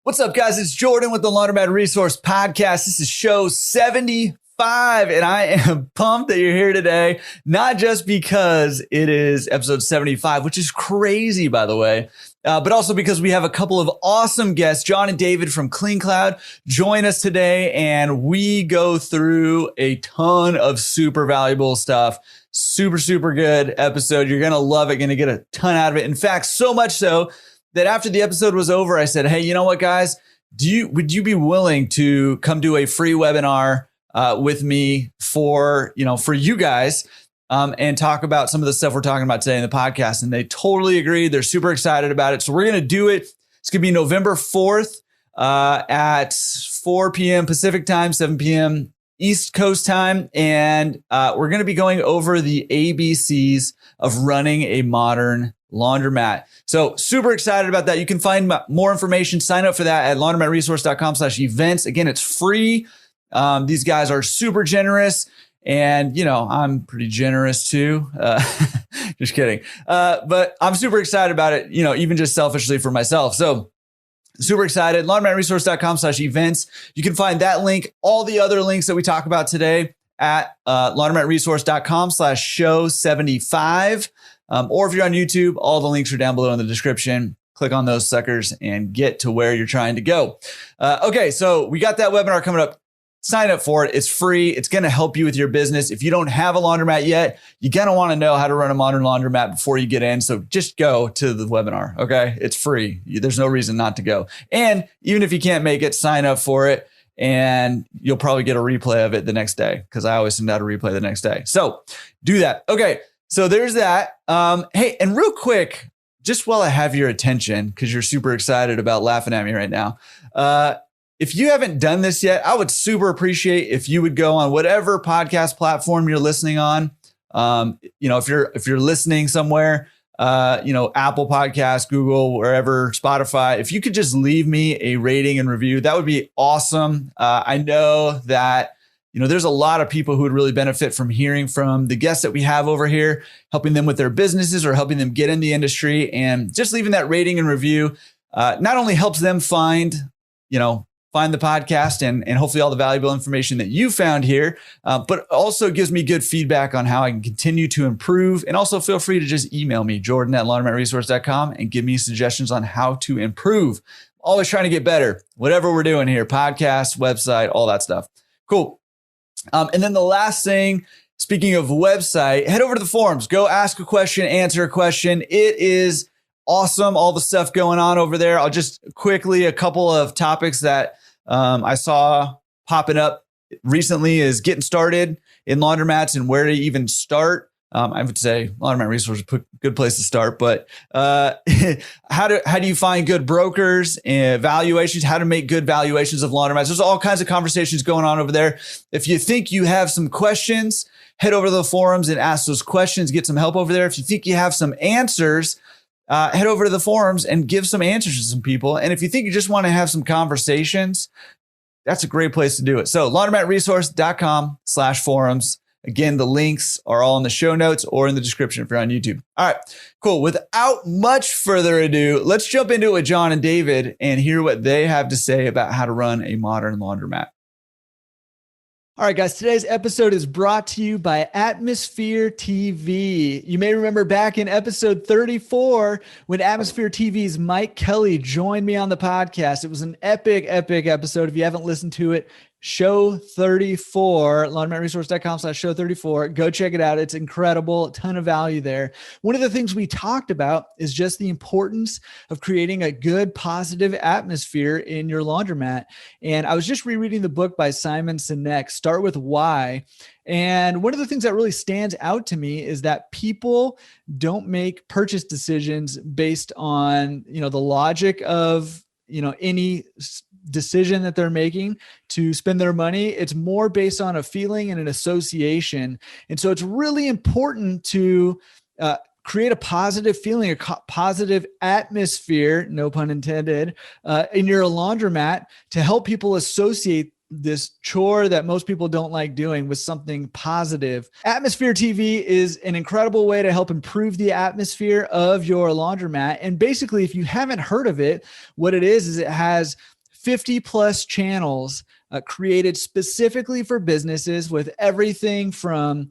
What's up, guys? It's Jordan with the Laundromat Resource Podcast. This is show 75, and I am pumped that you're here today, not just because it is episode 75, which is crazy, by the way, but also because we have a couple of awesome guests. John and David from CleanCloud join us today, and we go through a ton of super valuable stuff. Super good episode. You're going to love it, going to get a ton out of it. In fact, so much so that after the episode was over, I said, hey, you know what, guys? Would you be willing to come do a free webinar with me for you guys and talk about some of the stuff we're talking about today in the podcast? And they totally agreed. They're super excited about it. So we're going to do it. It's going to be November 4th at 4 p.m. Pacific time, 7 p.m. East Coast time. And we're going to be going over the ABCs of running a modern laundromat. So super excited about that. You can find more information, sign up for that at laundromatresource.com/events. Again, it's free. These guys are super generous, and I'm pretty generous too. Just kidding. But I'm super excited about it, even just selfishly for myself. So super excited. laundromatresource.com/events. You can find that link, all the other links that we talk about today at laundromatresource.com/show 75. Or if you're on YouTube, all the links are down below in the description. Click on those suckers and get to where you're trying to go. Okay, so we got that webinar coming up. Sign up for it. It's free. It's going to help you with your business. If you don't have a laundromat yet, you're going to want to know how to run a modern laundromat before you get in. So just go to the webinar, okay? It's free. There's no reason not to go. And even if you can't make it, sign up for it, and you'll probably get a replay of it the next day, because I always send out a replay the next day. So do that. Okay. So there's that. Hey, and real quick, just while I have your attention, because you're super excited about laughing at me right now. If you haven't done this yet, I would super appreciate if you would go on whatever podcast platform you're listening on. If you're listening somewhere, Apple Podcasts, Google, wherever, Spotify, if you could just leave me a rating and review, that would be awesome. I know that there's a lot of people who would really benefit from hearing from the guests that we have over here, helping them with their businesses or helping them get in the industry. And just leaving that rating and review not only helps them find the podcast and hopefully all the valuable information that you found here, but also gives me good feedback on how I can continue to improve. And also feel free to just email me, jordan@laundromatresource.com, and give me suggestions on how to improve. Always trying to get better, whatever we're doing here, podcast, website, all that stuff. Cool. And then the last thing, speaking of website, head over to the forums, go ask a question, answer a question. It is awesome. All the stuff going on over there. I'll just quickly, a couple of topics that I saw popping up recently is getting started in laundromats and where to even start. I would say Laundromat Resource is a good place to start, but how do you find good brokers and valuations, how to make good valuations of laundromats. There's all kinds of conversations going on over there. If you think you have some questions, head over to the forums and ask those questions, get some help over there. If you think you have some answers, head over to the forums and give some answers to some people. And if you think you just want to have some conversations, that's a great place to do it. So laundromatresource.com/forums. Again, the links are all in the show notes or in the description if you're on YouTube. All right, cool. Without much further ado, let's jump into it with John and David and hear what they have to say about how to run a modern laundromat. All right, guys, today's episode is brought to you by Atmosphere TV. You may remember back in episode 34 when Atmosphere TV's Mike Kelly joined me on the podcast. It was an epic episode. If you haven't listened to it, show 34, laundromatresource.com/show 34. Go check it out. It's incredible. A ton of value there. One of the things we talked about is just the importance of creating a good, positive atmosphere in your laundromat. And I was just rereading the book by Simon Sinek, Start With Why. And one of the things that really stands out to me is that people don't make purchase decisions based on, the logic of, any decision that they're making to spend their money. It's more based on a feeling and an association. And so it's really important to create a positive feeling, a positive atmosphere, no pun intended, in your laundromat to help people associate this chore that most people don't like doing with something positive. Atmosphere TV is an incredible way to help improve the atmosphere of your laundromat. And basically, if you haven't heard of it, what it is it has 50 plus channels created specifically for businesses, with everything from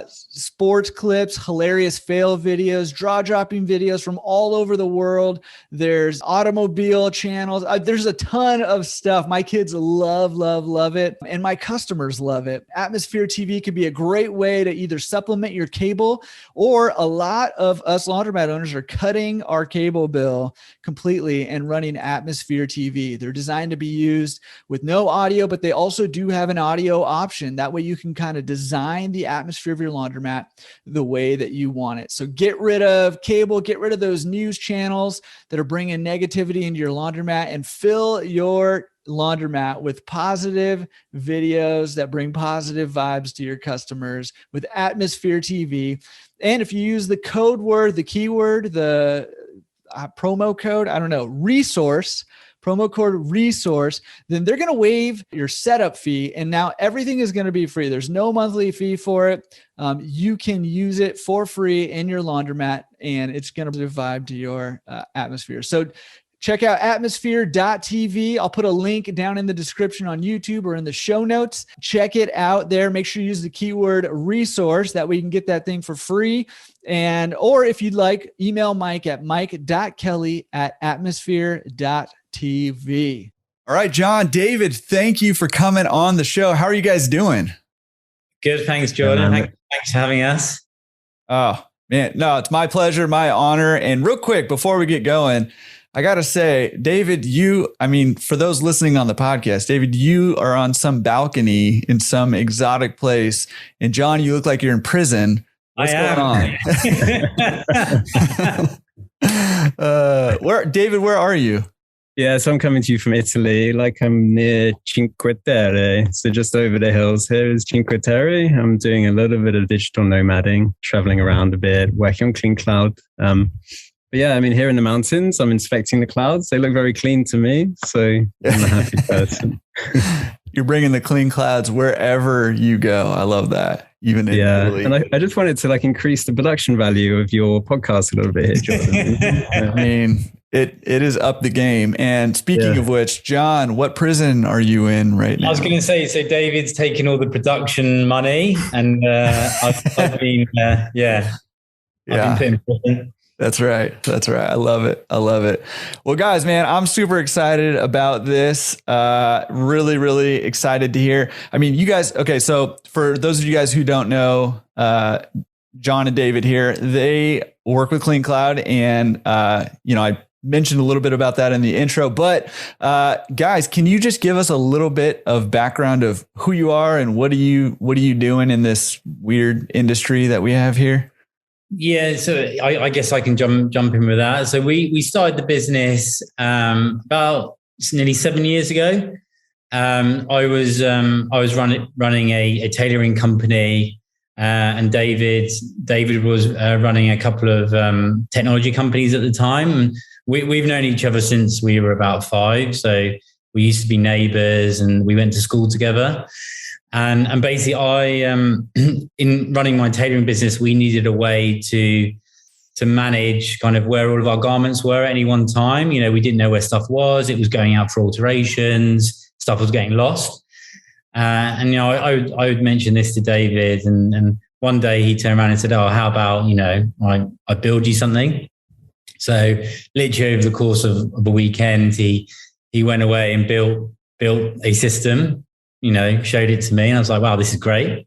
sports clips, hilarious fail videos, draw dropping videos from all over the world. There's automobile channels. There's a ton of stuff. My kids love it. And my customers love it. Atmosphere TV could be a great way to either supplement your cable, or a lot of us laundromat owners are cutting our cable bill completely and running Atmosphere TV. They're designed to be used with no audio, but they also do have an audio option. That way you can kind of design the atmosphere of your laundromat the way that you want it. So get rid of cable, get rid of those news channels that are bringing negativity into your laundromat, and fill your laundromat with positive videos that bring positive vibes to your customers with Atmosphere TV. And if you use the code word, the keyword, the promo code, resource, promo code resource, then they're going to waive your setup fee. And now everything is going to be free. There's no monthly fee for it. You can use it for free in your laundromat, and it's going to vibe to your atmosphere. So check out atmosphere.tv. I'll put a link down in the description on YouTube or in the show notes. Check it out there. Make sure you use the keyword resource. That way you can get that thing for free. Or if you'd like, email Mike at mike.kelly@atmosphere.tv. All right, John, David, thank you for coming on the show. How are you guys doing? Good. Thanks, Jordan. Thanks for having us. Oh, man. No, it's my pleasure, my honor. And real quick, before we get going, I got to say, David, for those listening on the podcast, David, you are on some balcony in some exotic place. And John, you look like you're in prison. What's going on? David, where are you? Yeah, so I'm coming to you from Italy. I'm near Cinque Terre, so just over the hills. Here is Cinque Terre. I'm doing a little bit of digital nomading, traveling around a bit, working on CleanCloud. But yeah, here in the mountains, I'm inspecting the clouds. They look very clean to me, so I'm a happy person. You're bringing the clean clouds wherever you go. I love that. Even in Italy. And I just wanted to increase the production value of your podcast a little bit here, Jordan. It is up the game. And speaking of which, John, what prison are you in right now? I was going to say, so David's taking all the production money, and I've been put in prison. That's right. I love it. Well, guys, man, I'm super excited about this. Really, really excited to hear. You guys, okay. So for those of you guys who don't know, John and David here, they work with CleanCloud, and, I mentioned a little bit about that in the intro, but, guys, can you just give us a little bit of background of who you are and what are you doing in this weird industry that we have here? Yeah, so I guess I can jump in with that. So we started the business about nearly 7 years ago. I was running a tailoring company, and David was running a couple of technology companies at the time. We've known each other since we were about 5, so we used to be neighbours, and we went to school together. And basically, I in running my tailoring business, we needed a way to manage kind of where all of our garments were at any one time. We didn't know where stuff was. It was going out for alterations. Stuff was getting lost. And I would mention this to David, and one day he turned around and said, "Oh, how about I build you something?" So literally over the course of a weekend, he went away and built a system. Showed it to me, and I was like, wow, this is great.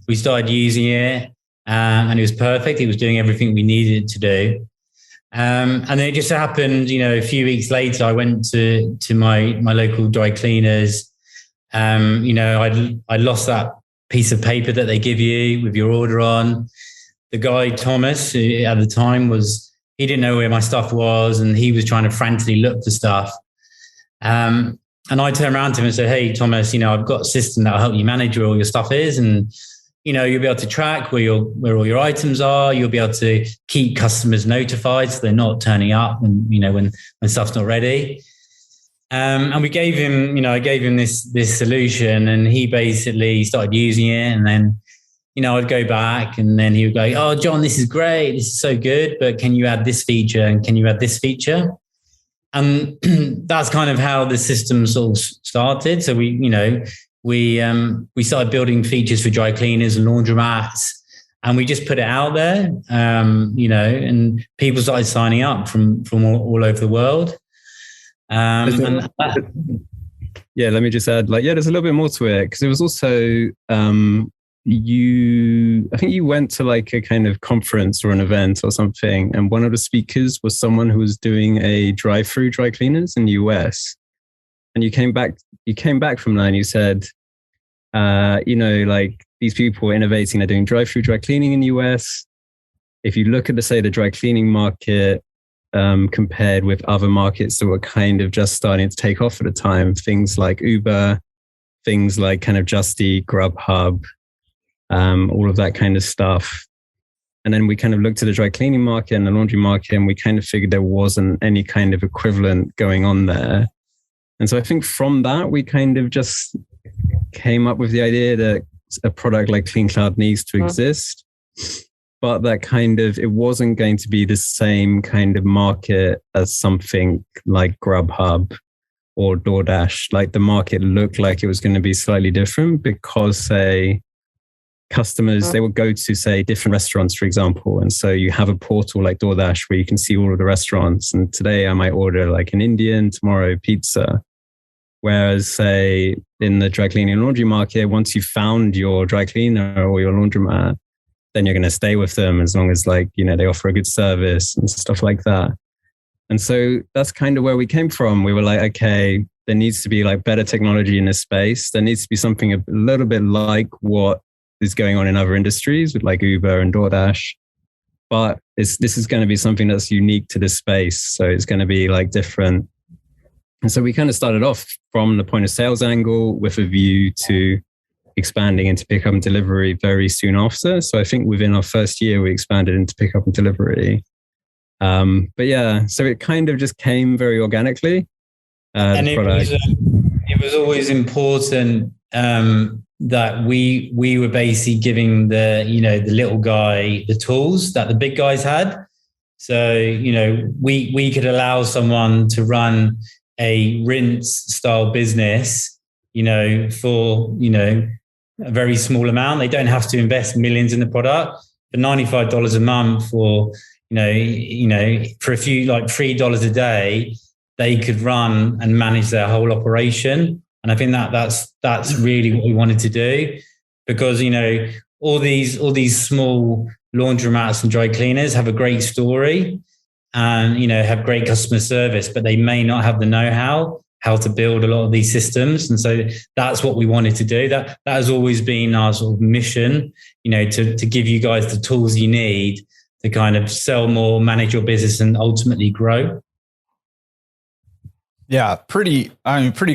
We started using it, and it was perfect. It was doing everything we needed it to do. And then it just happened, a few weeks later, I went to my local dry cleaners. I lost that piece of paper that they give you with your order on. The guy, Thomas, who at the time he didn't know where my stuff was, and he was trying to frantically look for stuff. And I turned around to him and said, "Hey, Thomas, I've got a system that'll help you manage where all your stuff is. And, you'll be able to track where all your items are. You'll be able to keep customers notified so they're not turning up when stuff's not ready." And we gave him, I gave him this solution, and he basically started using it. And then, I'd go back, and then he would go, "Oh, John, this is great. This is so good. But can you add this feature? And can you add this feature?" And that's kind of how the system sort of started. So we started building features for dry cleaners and laundromats, and we just put it out there, and people started signing up from all over the world. Yeah, let me just add, there's a little bit more to it, because it was also, I think you went to like a kind of conference or an event or something, and one of the speakers was someone who was doing a drive-through dry cleaners in the US. And you came back from that and you said, these people are innovating, they're doing drive-through dry cleaning in the US. If you look at the dry cleaning market, compared with other markets that were kind of just starting to take off at the time, things like Uber, things like kind of Just Eat, Grubhub, all of that kind of stuff. And then we kind of looked at the dry cleaning market and the laundry market, and we kind of figured there wasn't any kind of equivalent going on there. And so I think from that, we kind of just came up with the idea that a product like CleanCloud needs to exist, but that kind of, it wasn't going to be the same kind of market as something like Grubhub or DoorDash. Like the market looked like it was going to be slightly different because, say, customers, they would go to, say, different restaurants, for example. And so you have a portal like DoorDash where you can see all of the restaurants. And today I might order like an Indian, tomorrow pizza. Whereas, say, in the dry cleaning and laundry market, once you've found your dry cleaner or your laundromat, then you're going to stay with them as long as they offer a good service and stuff like that. And so that's kind of where we came from. We were like, okay, there needs to be like better technology in this space. There needs to be something a little bit like what is going on in other industries with like Uber and DoorDash. But this is going to be something that's unique to this space. So it's going to be like different. And so we kind of started off from the point of sales angle with a view to expanding into pickup and delivery very soon after. So I think within our first year, we expanded into pickup and delivery. But yeah, so it kind of just came very organically. And it was always important that we were basically giving the little guy the tools that the big guys had. So, we could allow someone to run a rinse style business, for, a very small amount. They don't have to invest millions in the product. For $95 a month, or, for a few, like $3 a day, they could run and manage their whole operation. And I think that's really what we wanted to do, because, all these small laundromats and dry cleaners have a great story and, have great customer service, but they may not have the know-how to build a lot of these systems. And so that's what we wanted to do. That has always been our sort of mission, to give you guys the tools you need to kind of sell more, manage your business, and ultimately grow. Yeah, pretty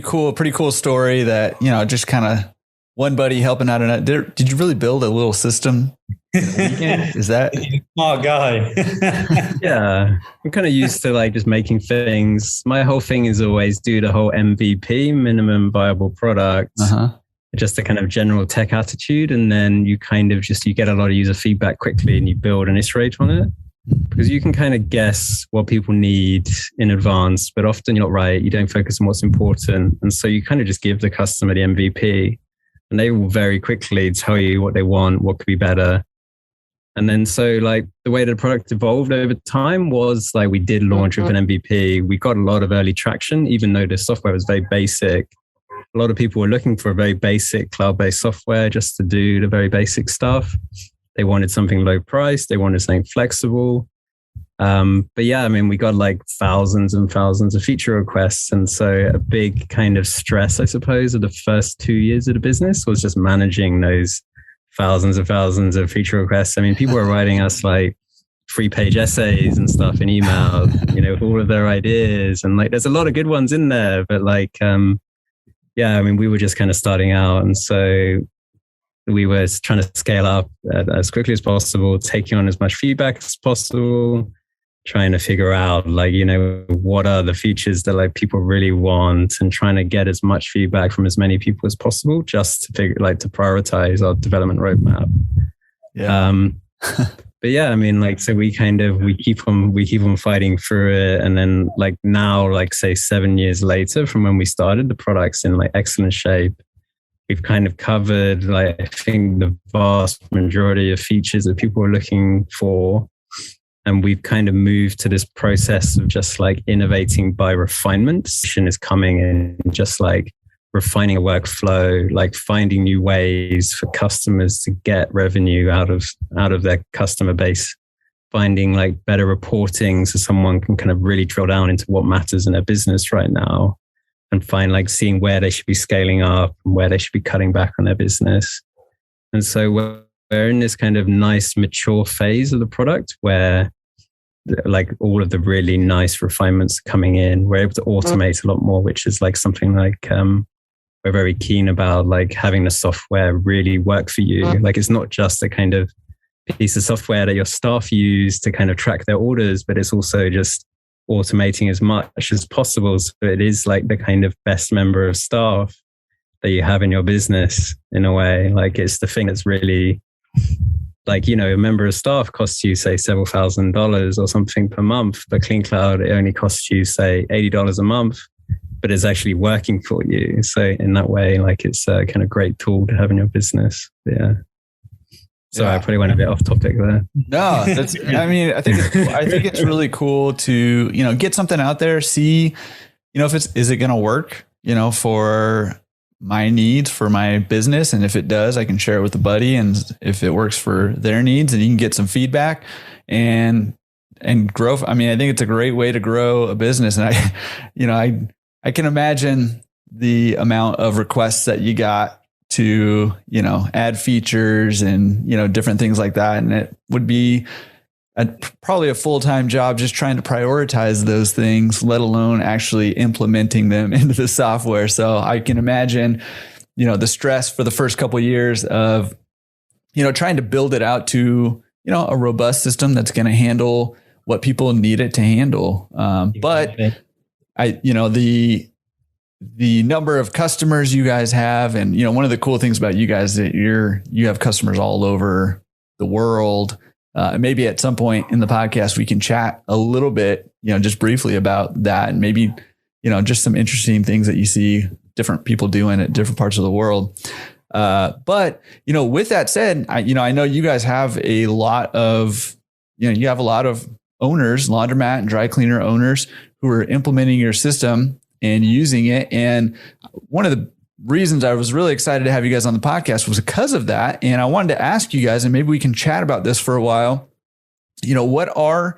cool story that, just kind of one buddy helping out. Did you really build a little system in a weekend? Is that? Smart guy. Yeah, I'm kind of used to like just making things. My whole thing is always do the whole MVP, minimum viable product, just a kind of general tech attitude. And then you kind of you get a lot of user feedback quickly and you build and iterate on it. Because you can kind of guess what people need in advance, but often you're not right. You don't focus on what's important. And so you kind of just give the customer the MVP and they will very quickly tell you what they want, what could be better. And then so like the way the product evolved over time was like we did launch with an MVP. We got a lot of early traction, even though the software was very basic. A lot of people were looking for a very basic cloud-based software just to do the very basic stuff. They wanted something low price. They wanted something flexible. But yeah, I mean, we got like thousands and thousands of feature requests. And so a big kind of stress, I suppose, of the first 2 years of the business was just managing those thousands and thousands of feature requests. I mean, people were writing us like 3-page essays and stuff in email, with all of their ideas. And like, there's a lot of good ones in there, but like, yeah, I mean, we were just kind of starting out. And so we were trying to scale up as quickly as possible, taking on as much feedback as possible, trying to figure out like, what are the features that like people really want, and trying to get as much feedback from as many people as possible just to to prioritize our development roadmap. Yeah. but yeah, I mean, like, so we keep on fighting through it. And then like now, like say 7 years later from when we started, the product's in like excellent shape. We've kind of covered, like, I think the vast majority of features that people are looking for. And we've kind of moved to this process of just like innovating by refinement. Is coming in just like refining a workflow, like finding new ways for customers to get revenue out of their customer base, finding like better reporting so someone can kind of really drill down into what matters in their business right now, and find like seeing where they should be scaling up and where they should be cutting back on their business. And so we're in this kind of nice mature phase of the product where like all of the really nice refinements are coming in. We're able to automate a lot more, which is like something like we're very keen about, like having the software really work for you. Like it's not just a kind of piece of software that your staff use to kind of track their orders, but it's also just automating as much as possible. So it is like the kind of best member of staff that you have in your business in a way. Like it's the thing that's really, like, you know, a member of staff costs you, say, several $1,000s or something per month. But CleanCloud, it only costs you, say, $80 a month, but it's actually working for you. So in that way, like it's a kind of great tool to have in your business. Yeah. So I probably went a bit off topic there. No, that's, I mean, I think it's really cool to, you know, get something out there, see, you know, is it going to work, you know, for my needs, for my business. And if it does, I can share it with a buddy. And if it works for their needs, and you can get some feedback and grow. I mean, I think it's a great way to grow a business. And I can imagine the amount of requests that you got to, you know, add features and, you know, different things like that. And it would be probably a full-time job just trying to prioritize those things, let alone actually implementing them into the software. So I can imagine, you know, the stress for the first couple of years of, you know, trying to build it out to, you know, a robust system that's going to handle what people need it to handle. But you know, the number of customers you guys have, and, you know, one of the cool things about you guys that you have customers all over the world. Maybe at some point in the podcast, we can chat a little bit, you know, just briefly about that, and maybe, you know, just some interesting things that you see different people doing at different parts of the world. But, you know, with that said, I know you guys have a lot of, you know, you have a lot of owners, laundromat and dry cleaner owners who are implementing your system and using it. And one of the reasons I was really excited to have you guys on the podcast was because of that. And I wanted to ask you guys, and maybe we can chat about this for a while. You know, what are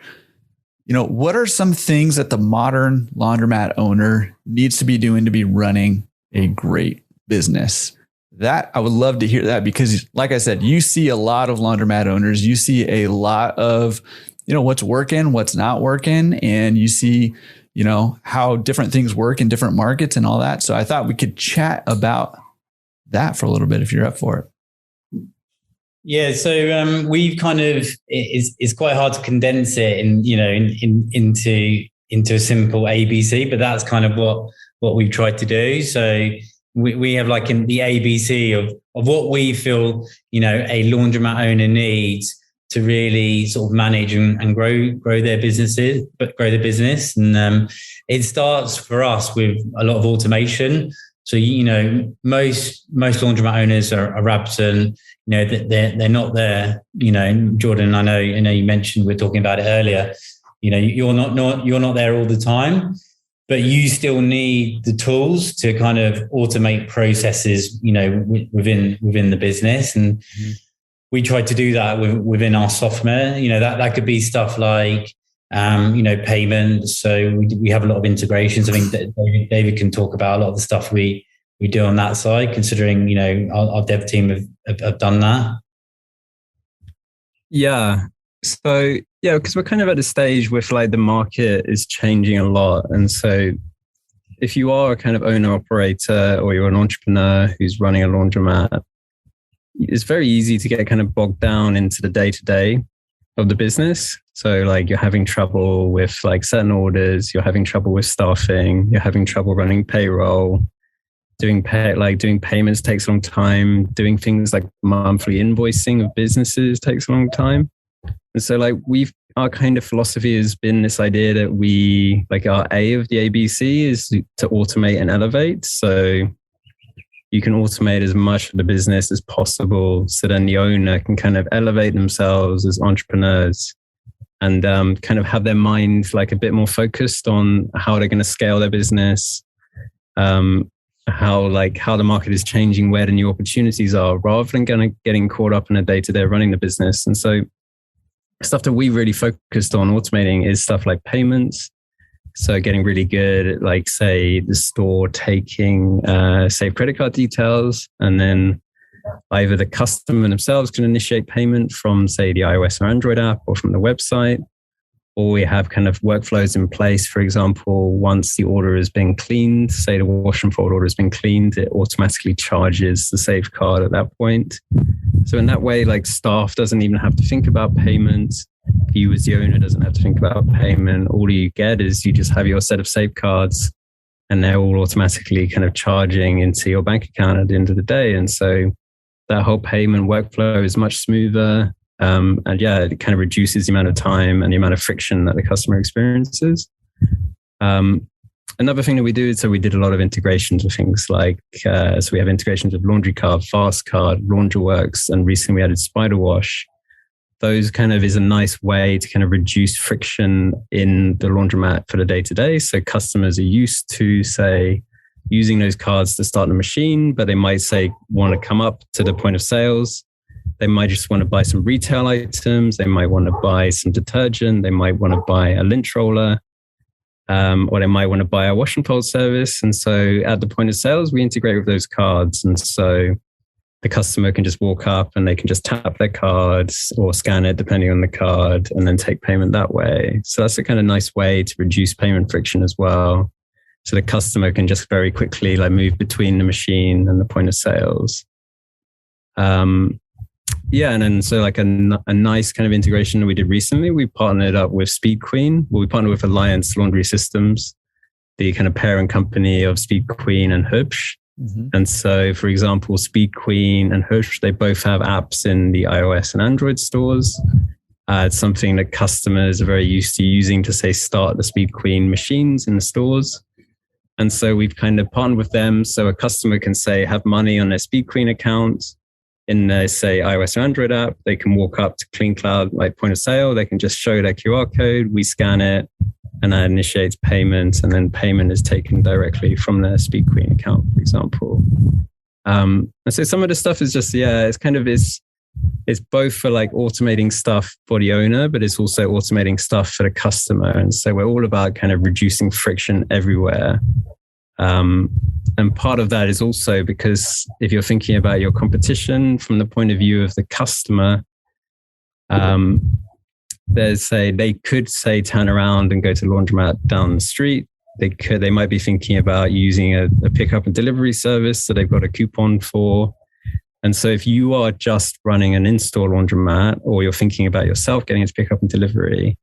some things that the modern laundromat owner needs to be doing to be running a great business? That I would love to hear that, because like I said, you see a lot of laundromat owners, you see a lot of, you know, what's working, what's not working, and you see, you know, how different things work in different markets and all that. So I thought we could chat about that for a little bit if you're up for it. Yeah. So we've kind of, it's quite hard to condense it into a simple ABC, but that's kind of what we've tried to do. So we have like in the ABC of what we feel, you know, a laundromat owner needs to really sort of manage and grow their businesses, but grow the business. And it starts for us with a lot of automation. So, you know, most laundromat owners are absent. You know, they're not there. You know, Jordan, I know you mentioned, we're talking about it earlier. You know, you're not there all the time, but you still need the tools to kind of automate processes, you know, within the business. And we tried to do that within our software. You know, that could be stuff like, you know, payments. So we have a lot of integrations. I think that David can talk about a lot of the stuff we do on that side, considering, you know, our dev team have done that. Yeah. So, yeah, because we're kind of at a stage with like the market is changing a lot. And so if you are a kind of owner operator, or you're an entrepreneur who's running a laundromat, it's very easy to get kind of bogged down into the day-to-day of the business. So like you're having trouble with like certain orders, you're having trouble with staffing, you're having trouble running payroll, doing payments takes a long time, doing things like monthly invoicing of businesses takes a long time. And so like our kind of philosophy has been this idea that we, like our A of the ABC is to automate and elevate. So you can automate as much of the business as possible. So then the owner can kind of elevate themselves as entrepreneurs and kind of have their mind like a bit more focused on how they're going to scale their business, how the market is changing, where the new opportunities are, rather than getting caught up in a day-to-day running the business. And so stuff that we really focused on automating is stuff like payments. So getting really good at, like, say, the store taking saved credit card details, and then either the customer themselves can initiate payment from, say, the iOS or Android app or from the website, or we have kind of workflows in place. For example, once the order has been cleaned, say the wash and fold order has been cleaned, it automatically charges the saved card at that point. So in that way, like, staff doesn't even have to think about payment. You as the owner doesn't have to think about payment. All you get is you just have your set of saved cards, and they're all automatically kind of charging into your bank account at the end of the day. And so that whole payment workflow is much smoother. And yeah, it kind of reduces the amount of time and the amount of friction that the customer experiences. Another thing that we do is, so we did a lot of integrations with things like, so we have integrations with Laundry Card, Fast Card, Laundryworks, and recently we added Spider Wash. Those kind of is a nice way to kind of reduce friction in the laundromat for the day-to-day. So customers are used to, say, using those cards to start the machine, but they might, say, want to come up to the point of sales. They might just want to buy some retail items. They might want to buy some detergent. They might want to buy a lint roller, or they might want to buy a wash and fold service. And so at the point of sales, we integrate with those cards. And so the customer can just walk up and they can just tap their cards or scan it depending on the card and then take payment that way. So that's a kind of nice way to reduce payment friction as well. So the customer can just very quickly like move between the machine and the point of sales. Yeah, and then so like a nice kind of integration that we did recently, we partnered up with Speed Queen. Well, we partnered with Alliance Laundry Systems, the kind of parent company of Speed Queen and Hubsch. Mm-hmm. And so, for example, Speed Queen and Hubsch, they both have apps in the iOS and Android stores. It's something that customers are very used to using to, say, start the Speed Queen machines in the stores. And so we've kind of partnered with them. So a customer can, say, have money on their Speed Queen account in their, say, iOS or Android app. They can walk up to CleanCloud, like point of sale. They can just show their QR code. We scan it, and that initiates payment, and then payment is taken directly from their Speed Queen account, for example. And so some of the stuff is just, yeah, it's both for like automating stuff for the owner, but it's also automating stuff for the customer. And so we're all about kind of reducing friction everywhere. And part of that is also because if you're thinking about your competition from the point of view of the customer, they could turn around and go to Laundromat down the street. They might be thinking about using a pickup and delivery service that they've got a coupon for. And so if you are just running an in-store laundromat, or you're thinking about yourself getting into pickup and delivery,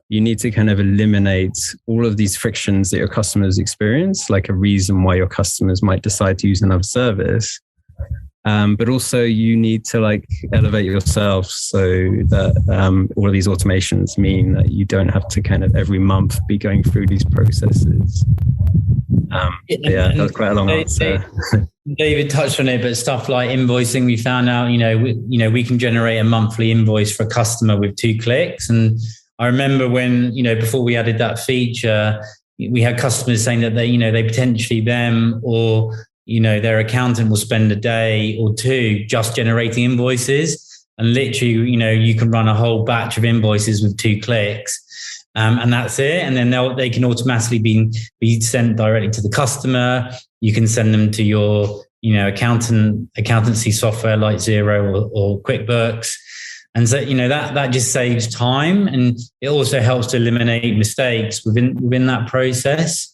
you need to kind of eliminate all of these frictions that your customers experience, like a reason why your customers might decide to use another service. But also you need to like elevate yourself so that all of these automations mean that you don't have to kind of every month be going through these processes. Yeah, that was quite a long answer. David touched on it, but stuff like invoicing, we found out, we can generate a monthly invoice for a customer with 2 clicks. And I remember when, before we added that feature, we had customers saying that they potentially them or, their accountant will spend a day or 2 just generating invoices. And literally, you can run a whole batch of invoices with 2 clicks. And that's it. And then they can automatically be sent directly to the customer. You can send them to your, accountancy software like Xero or QuickBooks. And so, that just saves time, and it also helps to eliminate mistakes within that process.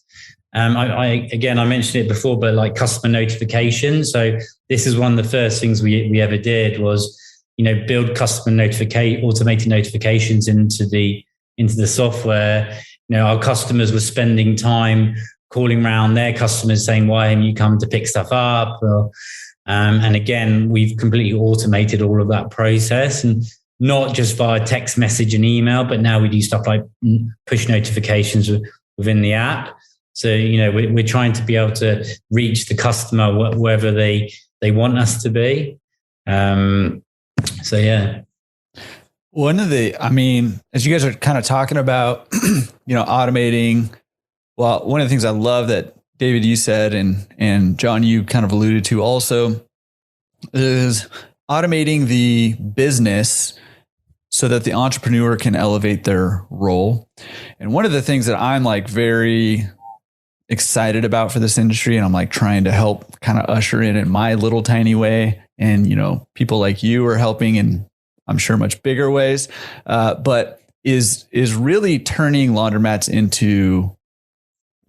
I mentioned it before, but like customer notifications. So this is one of the first things we ever did was, build customer automated notifications into the software. Our customers were spending time calling around their customers saying, why haven't you come to pick stuff up? And again, we've completely automated all of that process. And not just via text message and email, but now we do stuff like push notifications within the app. So, we're trying to be able to reach the customer wherever they want us to be. So, yeah. One of the, as you guys are kind of talking about, automating, well, one of the things I love that David, you said, and John, you kind of alluded to also, is automating the business so that the entrepreneur can elevate their role. And one of the things that I'm like very excited about for this industry, and I'm like trying to help kind of usher in my little tiny way. And, people like you are helping in, I'm sure, much bigger ways, but is really turning laundromats into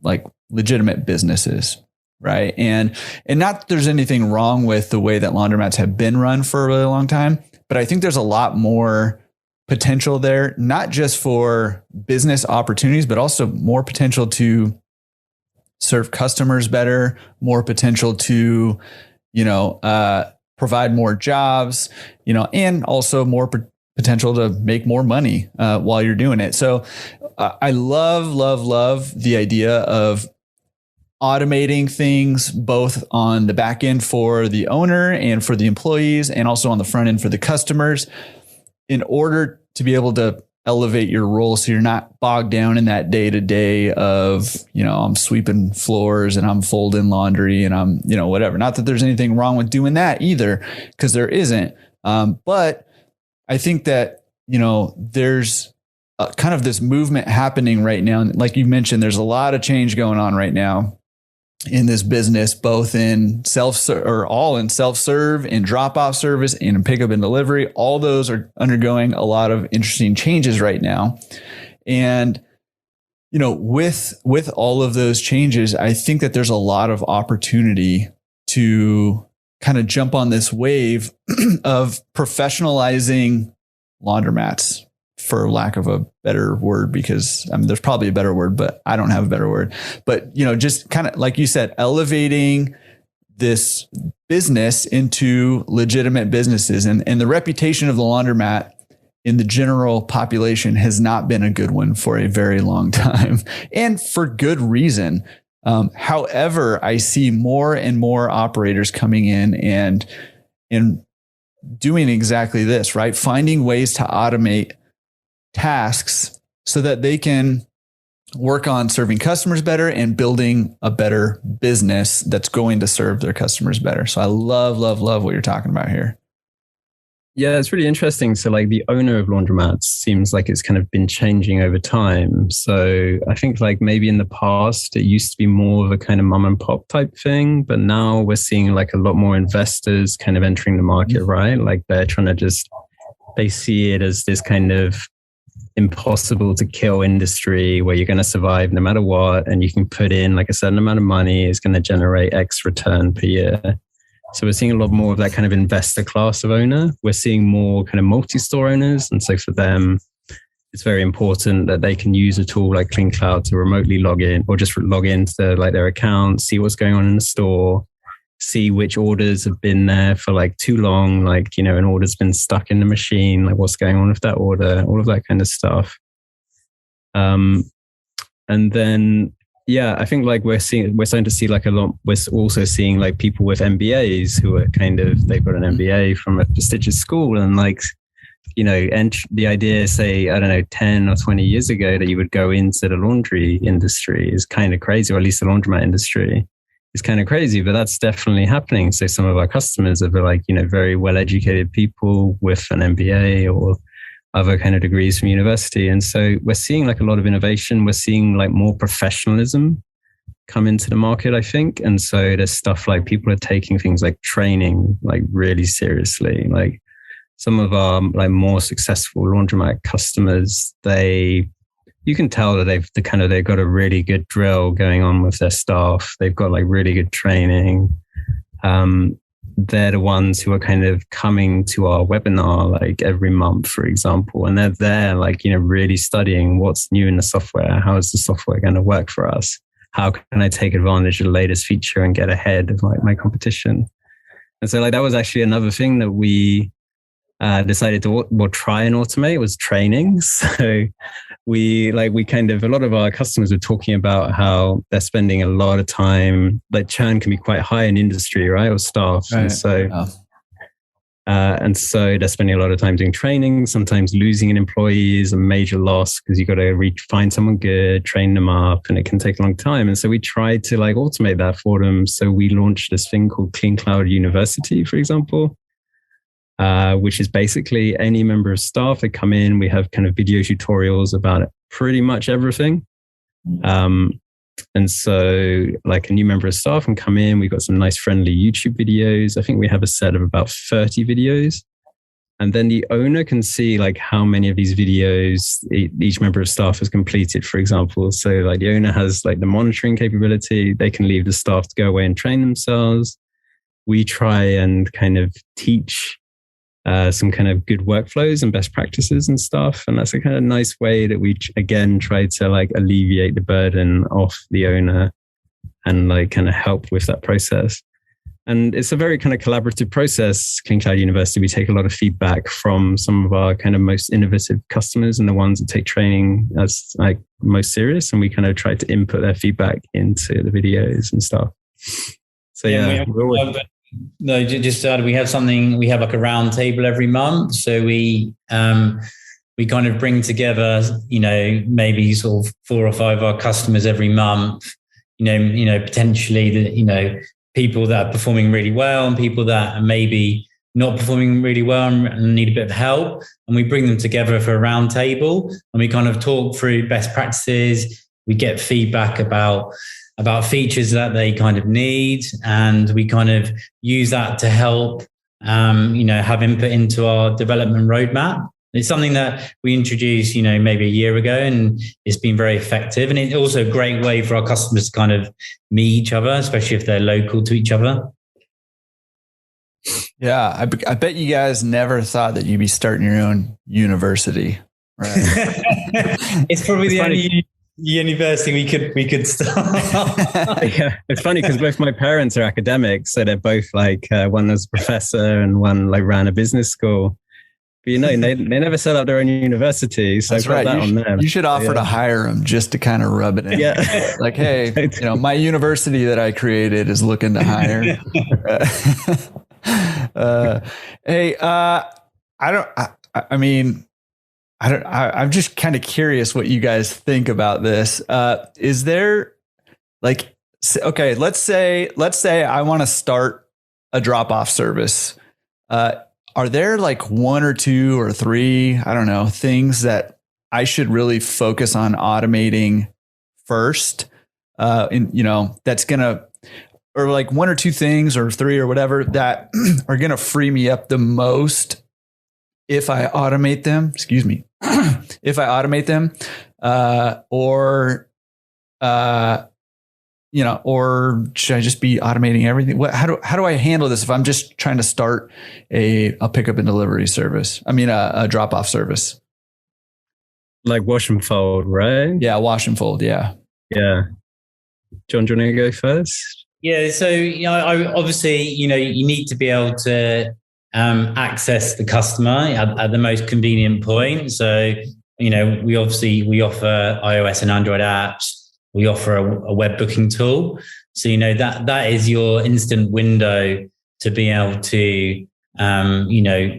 like legitimate businesses, right? And not that there's anything wrong with the way that laundromats have been run for a really long time, but I think there's a lot more potential there, not just for business opportunities, but also more potential to serve customers better, more potential to, provide more jobs, and also more potential to make more money while you're doing it. So I love the idea of automating things both on the back end for the owner and for the employees, and also on the front end for the customers, in order to be able to elevate your role so you're not bogged down in that day to day of, I'm sweeping floors and I'm folding laundry and I'm, whatever. Not that there's anything wrong with doing that either, because there isn't. But I think that, there's kind of this movement happening right now. And like you mentioned, there's a lot of change going on right now in this business, both in all in self-serve, in drop-off service, and in pickup and delivery. All those are undergoing a lot of interesting changes right now. And, with all of those changes, I think that there's a lot of opportunity to kind of jump on this wave of professionalizing laundromats, for lack of a better word, because there's probably a better word, but I don't have a better word. But, just kind of like you said, elevating this business into legitimate businesses. And the reputation of the laundromat in the general population has not been a good one for a very long time, and for good reason. However, I see more and more operators coming in and doing exactly this, right? Finding ways to automate tasks so that they can work on serving customers better and building a better business that's going to serve their customers better. So I love what you're talking about here. Yeah, it's really interesting. So like the owner of laundromats seems like it's kind of been changing over time. So I think like maybe in the past, it used to be more of a kind of mom and pop type thing, but now we're seeing like a lot more investors kind of entering the market, right? Like they're trying to they see it as this kind of impossible to kill industry where you're going to survive no matter what, and you can put in like a certain amount of money, it's going to generate X return per year. So we're seeing a lot more of that kind of investor class of owner. We're seeing more kind of multi-store owners, and so for them it's very important that they can use a tool like CleanCloud to remotely log in, or just log into like their account, see what's going on in the store, see which orders have been there for like too long, like, an order's been stuck in the machine, like what's going on with that order, all of that kind of stuff. And then, yeah, I think like we're starting to see like a lot, we're also seeing like people with MBAs who are they've got an MBA from a prestigious school, and like, and the idea, say, I don't know, 10 or 20 years ago that you would go into the laundry industry is kind of crazy, or at least the laundromat industry. It's kind of crazy, but that's definitely happening. So some of our customers are like, very well-educated people with an MBA or other kind of degrees from university. And so we're seeing like a lot of innovation. We're seeing like more professionalism come into the market, I think. And so there's stuff like people are taking things like training, like really seriously. Like some of our like more successful laundromat customers, you can tell that they've got a really good drill going on with their staff. They've got like really good training. They're the ones who are kind of coming to our webinar like every month, for example, and they're there like, really studying what's new in the software. How is the software going to work for us? How can I take advantage of the latest feature and get ahead of like my competition? And so like that was actually another thing that we decided to try and automate was training. So we kind of, a lot of our customers were talking about how they're spending a lot of time, like churn can be quite high in industry, right? Or staff. Right. And so they're spending a lot of time doing training. Sometimes losing an employee is a major loss because you've got to find someone good, train them up, and it can take a long time. And so we tried to like automate that for them. So we launched this thing called CleanCloud University, for example, which is basically any member of staff that come in. We have kind of video tutorials about pretty much everything. And so like a new member of staff can come in. We've got some nice friendly YouTube videos. I think we have a set of about 30 videos. And then the owner can see like how many of these videos each member of staff has completed, for example. So like the owner has like the monitoring capability. They can leave the staff to go away and train themselves. We try and kind of teach some kind of good workflows and best practices and stuff. And that's a kind of nice way that we, again, try to like alleviate the burden off the owner and like kind of help with that process. And it's a very kind of collaborative process. CleanCloud University, we take a lot of feedback from some of our kind of most innovative customers and the ones that take training as like most serious. And we kind of try to input their feedback into the videos and stuff. So yeah. No, just we have something. We have like a round table every month, so we kind of bring together, maybe sort of 4 or 5 of our customers every month. Potentially the people that are performing really well and people that are maybe not performing really well and need a bit of help, and we bring them together for a round table and we kind of talk through best practices. We get feedback about features that they kind of need, and we kind of use that to help, have input into our development roadmap. It's something that we introduced, maybe a year ago, and it's been very effective. And it's also a great way for our customers to kind of meet each other, especially if they're local to each other. Yeah, I bet you guys never thought that you'd be starting your own university. Right? It's probably the only university we could start. Yeah, it's funny because both my parents are academics, so they're both like one was a professor and one like ran a business school. But they never set up their own university, so that's right. That on them. You should offer to hire them just to kind of rub it in. Yeah, like hey, my university that I created is looking to hire. I'm just kind of curious what you guys think about this. Is there like, okay, let's say I want to start a drop-off service. Are there like 1 or 2 or 3, I don't know, things that I should really focus on automating first? That's going to, or like 1 or 2 things or 3 or whatever that are going to free me up the most if I automate them, or should I just be automating everything? How do I handle this if I'm just trying to start a pickup and delivery service? I mean, a drop off service. Like wash and fold, right? Yeah. Wash and fold. Yeah. Yeah. John, do you want to go first? Yeah. So, obviously, you need to be able to access the customer at the most convenient point. So, we offer iOS and Android apps. We offer a web booking tool. So, that is your instant window to be able to,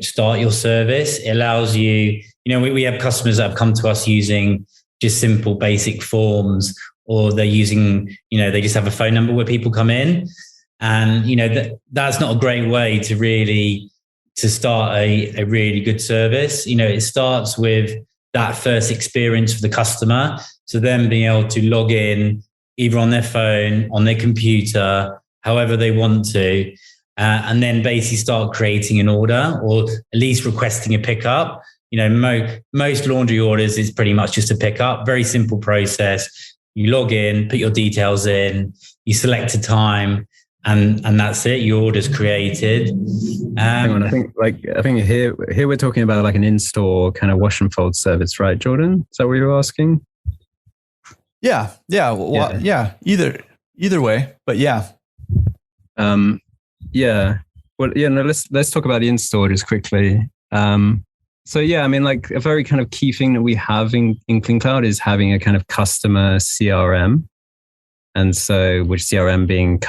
start your service. It allows you, we have customers that have come to us using just simple basic forms, or they're using, they just have a phone number where people come in. And, that's not a great way to start a really good service. It starts with that first experience for the customer. So them being able to log in either on their phone, on their computer, however they want to, and then basically start creating an order or at least requesting a pickup. Most laundry orders is pretty much just a pickup. Very simple process. You log in, put your details in, you select a time, and that's it. Your order's created. Hang on, I think here we're talking about like an in-store kind of wash and fold service, right, Jordan? Is that what you were asking? Yeah. Well, yeah. Either way, but yeah. Yeah. Well, yeah. No. Let's talk about the in-store just quickly. So yeah, I mean, like a very kind of key thing that we have in CleanCloud is having a kind of customer CRM. And so, which CRM being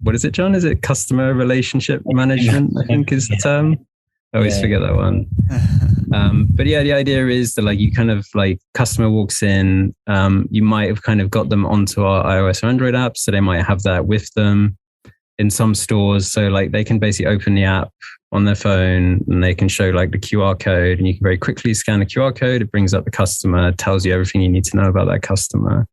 what is it, John? Is it customer relationship management? I think is the term. I always forget that one. But yeah, the idea is that like you kind of like customer walks in, you might have kind of got them onto our iOS or Android app, so they might have that with them in some stores. So like they can basically open the app on their phone and they can show like the QR code, and you can very quickly scan the QR code. It brings up the customer, tells you everything you need to know about that customer.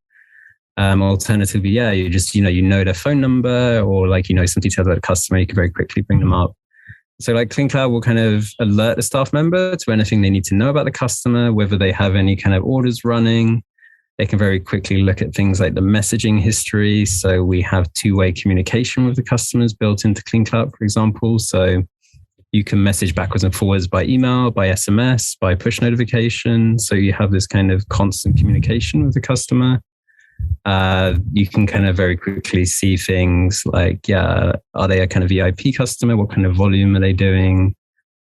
Alternatively, yeah, you just, you know their phone number, or like, some details about the customer, you can very quickly bring them up. So like CleanCloud will kind of alert the staff member to anything they need to know about the customer, whether they have any kind of orders running. They can very quickly look at things like the messaging history. So we have two-way communication with the customers built into CleanCloud, for example. So you can message backwards and forwards by email, by SMS, by push notification. So you have this kind of constant communication with the customer. You can kind of very quickly see things like, are they a kind of VIP customer? What kind of volume are they doing?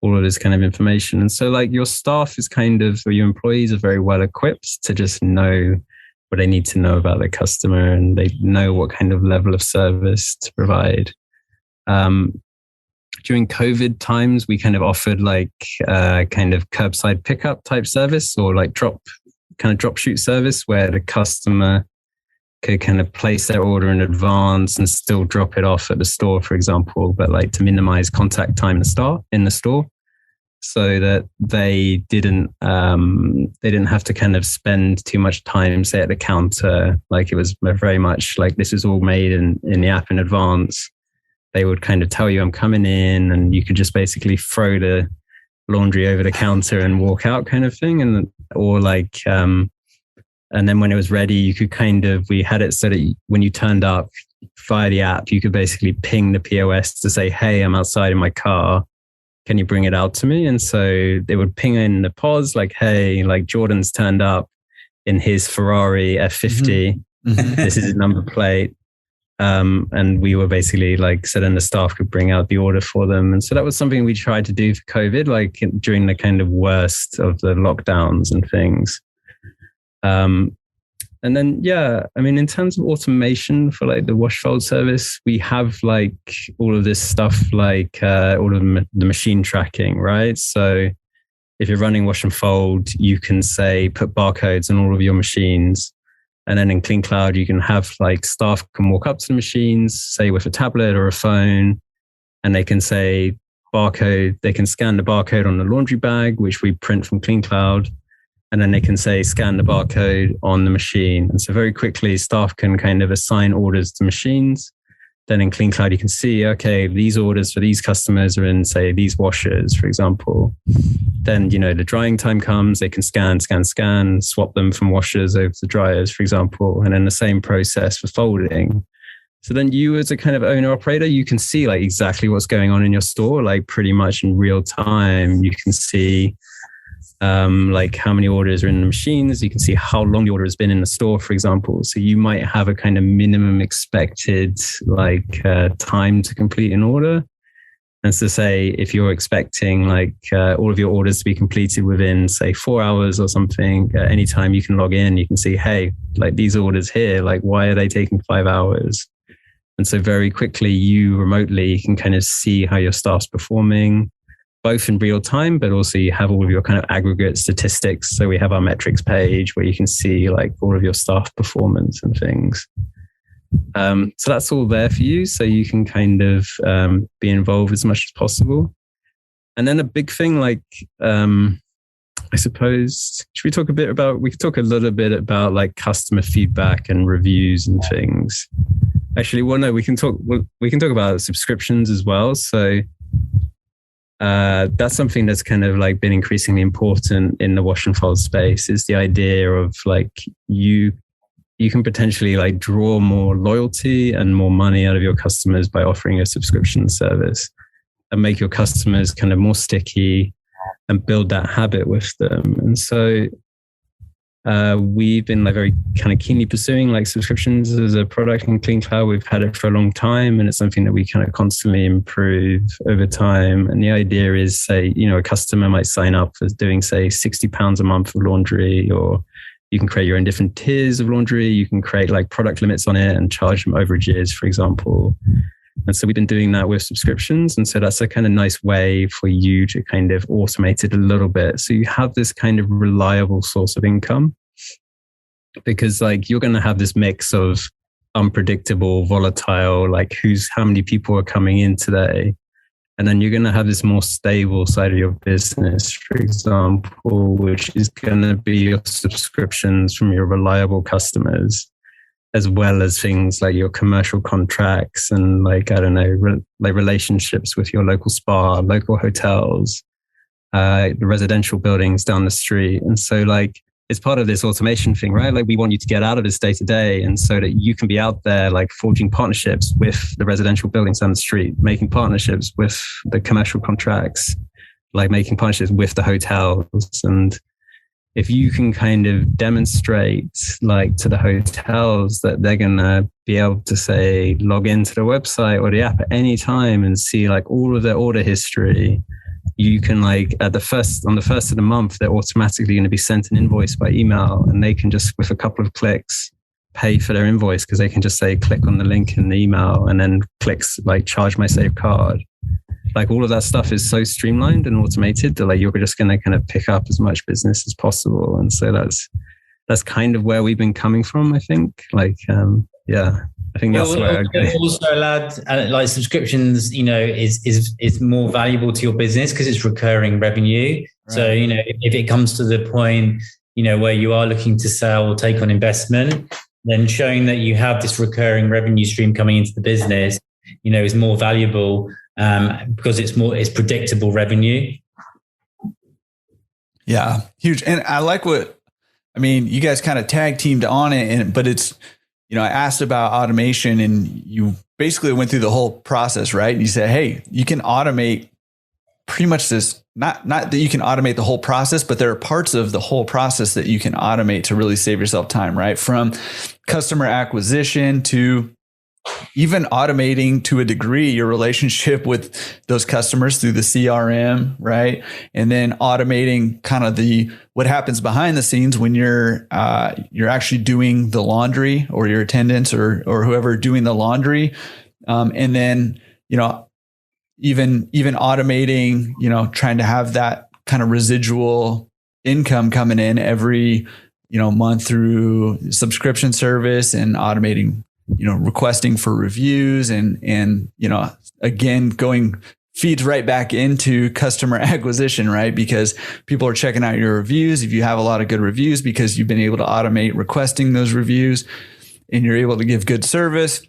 All of this kind of information. And so like your staff is kind of, or your employees are very well equipped to just know what they need to know about their customer, and they know what kind of level of service to provide. During COVID times, we kind of offered like kind of curbside pickup type service, or like drop shoot service, where the customer could kind of place their order in advance and still drop it off at the store, for example, but like to minimize contact time in the store, so that they didn't have to kind of spend too much time, say, at the counter. Like it was very much like this is all made in the app in advance. They would kind of tell you, I'm coming in, and you could just basically throw the laundry over the counter and walk out, kind of thing. And then when it was ready, you could we had it so that when you turned up via the app, you could basically ping the POS to say, hey, I'm outside in my car. Can you bring it out to me? And so they would ping in the POS like, hey, like Jordan's turned up in his Ferrari F50. Mm-hmm. This is his number plate. And we were basically like, so then the staff could bring out the order for them. And so that was something we tried to do for COVID, like during the kind of worst of the lockdowns and things. And then, yeah, I mean, in terms of automation for like the wash fold service, we have like all of this stuff, like all of the machine tracking, right? So if you're running wash and fold, you can say, put barcodes on all of your machines. And then in CleanCloud, you can have like staff can walk up to the machines, say with a tablet or a phone, and they can say barcode, they can scan the barcode on the laundry bag, which we print from CleanCloud. And then they can say, scan the barcode on the machine. And so very quickly, staff can kind of assign orders to machines. Then in CleanCloud, you can see, okay, these orders for these customers are in, say, these washers, for example. Then, the drying time comes, they can scan, swap them from washers over to dryers, for example. And then the same process for folding. So then you as a kind of owner operator, you can see like exactly what's going on in your store, like pretty much in real time. You can see like how many orders are in the machines. You can see how long the order has been in the store, for example. So you might have a kind of minimum expected like time to complete an order. And so say if you're expecting like all of your orders to be completed within say 4 hours or something, anytime you can log in, you can see, hey, like these orders here, like why are they taking 5 hours? And so very quickly you remotely can kind of see how your staff's performing, both in real time, but also you have all of your kind of aggregate statistics. So we have our metrics page where you can see like all of your staff performance and things. So that's all there for you. So you can kind of be involved as much as possible. And then a big thing, like, I suppose, we could talk a little bit about like customer feedback and reviews and things. Actually, well, no, we can talk about subscriptions as well. So that's something that's kind of like been increasingly important in the wash and fold space, is the idea of like you can potentially like draw more loyalty and more money out of your customers by offering a subscription service and make your customers kind of more sticky and build that habit with them. And so We've been like very kind of keenly pursuing like subscriptions as a product in CleanCloud. We've had it for a long time, and it's something that we kind of constantly improve over time. And the idea is, say, a customer might sign up as doing, say, £60 a month of laundry, or you can create your own different tiers of laundry. You can create like product limits on it and charge them overages, for example. And so we've been doing that with subscriptions. And so that's a kind of nice way for you to kind of automate it a little bit. So you have this kind of reliable source of income, because like you're going to have this mix of unpredictable, volatile, like how many people are coming in today. And then you're going to have this more stable side of your business, for example, which is going to be your subscriptions from your reliable customers, as well as things like your commercial contracts and like, I don't know, like relationships with your local spa, local hotels, the residential buildings down the street. And so like, it's part of this automation thing, right? Like we want you to get out of this day to day, and so that you can be out there like forging partnerships with the residential buildings down the street, making partnerships with the commercial contracts, like making partnerships with the hotels. And if you can kind of demonstrate like to the hotels that they're going to be able to say, log into the website or the app at any time and see like all of their order history, you can like on the first of the month, they're automatically going to be sent an invoice by email, and they can just, with a couple of clicks, pay for their invoice, because they can just say, click on the link in the email and then clicks like charge my save card. Like all of that stuff is so streamlined and automated that like you're just going to kind of pick up as much business as possible. And so that's kind of where we've been coming from, I think. Like, I think that's where I go. Also, like subscriptions, is more valuable to your business because it's recurring revenue. Right. So, if it comes to the point, where you are looking to sell or take on investment, then showing that you have this recurring revenue stream coming into the business, is more valuable because it's predictable revenue. Yeah, huge. And I like you guys kind of tag teamed on it, but it's, I asked about automation, and you basically went through the whole process, right? And you said, hey, you can automate pretty much this, not that you can automate the whole process, but there are parts of the whole process that you can automate to really save yourself time, right? From customer acquisition to even automating to a degree your relationship with those customers through the CRM, right? And then automating kind of what happens behind the scenes when you're actually doing the laundry, or your attendants or whoever doing the laundry. And then, even automating, trying to have that kind of residual income coming in every, month through subscription service, and automating, requesting for reviews and, again, feeds right back into customer acquisition, right? Because people are checking out your reviews. If you have a lot of good reviews, because you've been able to automate requesting those reviews, and you're able to give good service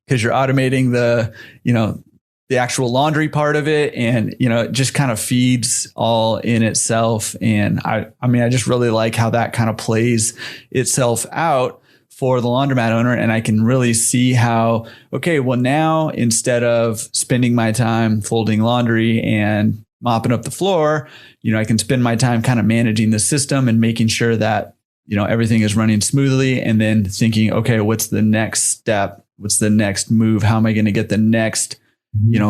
because you're automating the actual laundry part of it. And, it just kind of feeds all in itself. And I just really like how that kind of plays itself out for the laundromat owner. And I can really see how, okay, well now, instead of spending my time folding laundry and mopping up the floor, I can spend my time kind of managing the system and making sure that, everything is running smoothly, and then thinking, okay, what's the next step? What's the next move? How am I going to get the next,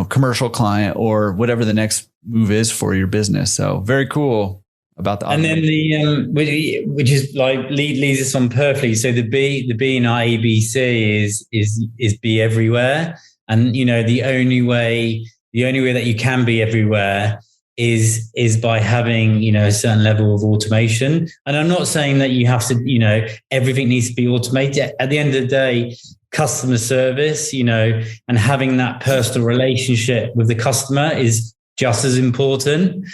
commercial client, or whatever the next move is for your business? So very cool about the automation. And then which is like leads us on perfectly. So the B in our ABC is be everywhere. And the only way that you can be everywhere is by having a certain level of automation. And I'm not saying that you have to everything needs to be automated. At the end of the day, customer service, and having that personal relationship with the customer is just as important.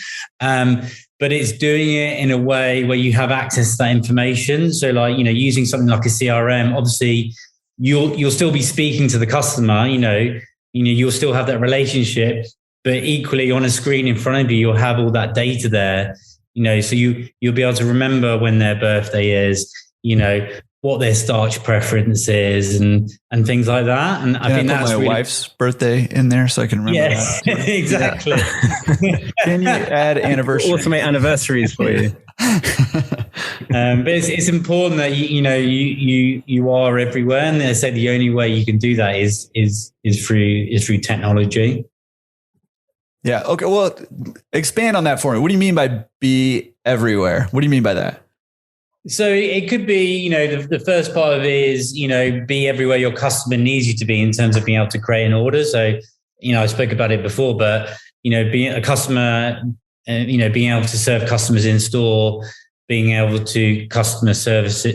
But it's doing it in a way where you have access to that information. So like, using something like a CRM, obviously you'll still be speaking to the customer, you'll still have that relationship, but equally on a screen in front of you, you'll have all that data there, so you'll be able to remember when their birthday is, what their starch preference is and things like that. And I think that's my really, wife's birthday in there so I can remember yes, that. exactly. Can you add anniversary? Automate anniversaries for you. But it's important that you are everywhere, and they say the only way you can do that is through technology. Yeah. Okay. Well, expand on that for me. What do you mean by be everywhere? What do you mean by that? So it could be, the first part of it is, be everywhere your customer needs you to be in terms of being able to create an order. So, I spoke about it before, but, being a customer, being able to serve customers in store, being able to customer service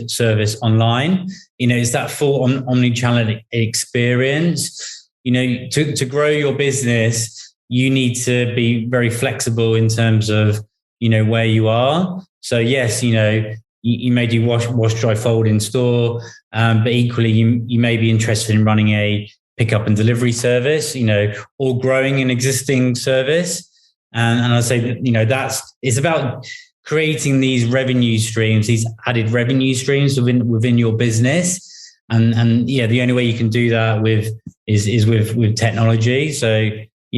online, it's that full omni-channel experience. To grow your business, you need to be very flexible in terms of, where you are. So yes, you may do wash, dry, fold in store, but equally you may be interested in running a pickup and delivery service, or growing an existing service. And I say that, it's about creating these revenue streams, these added revenue streams within your business. And the only way you can do that is with technology. So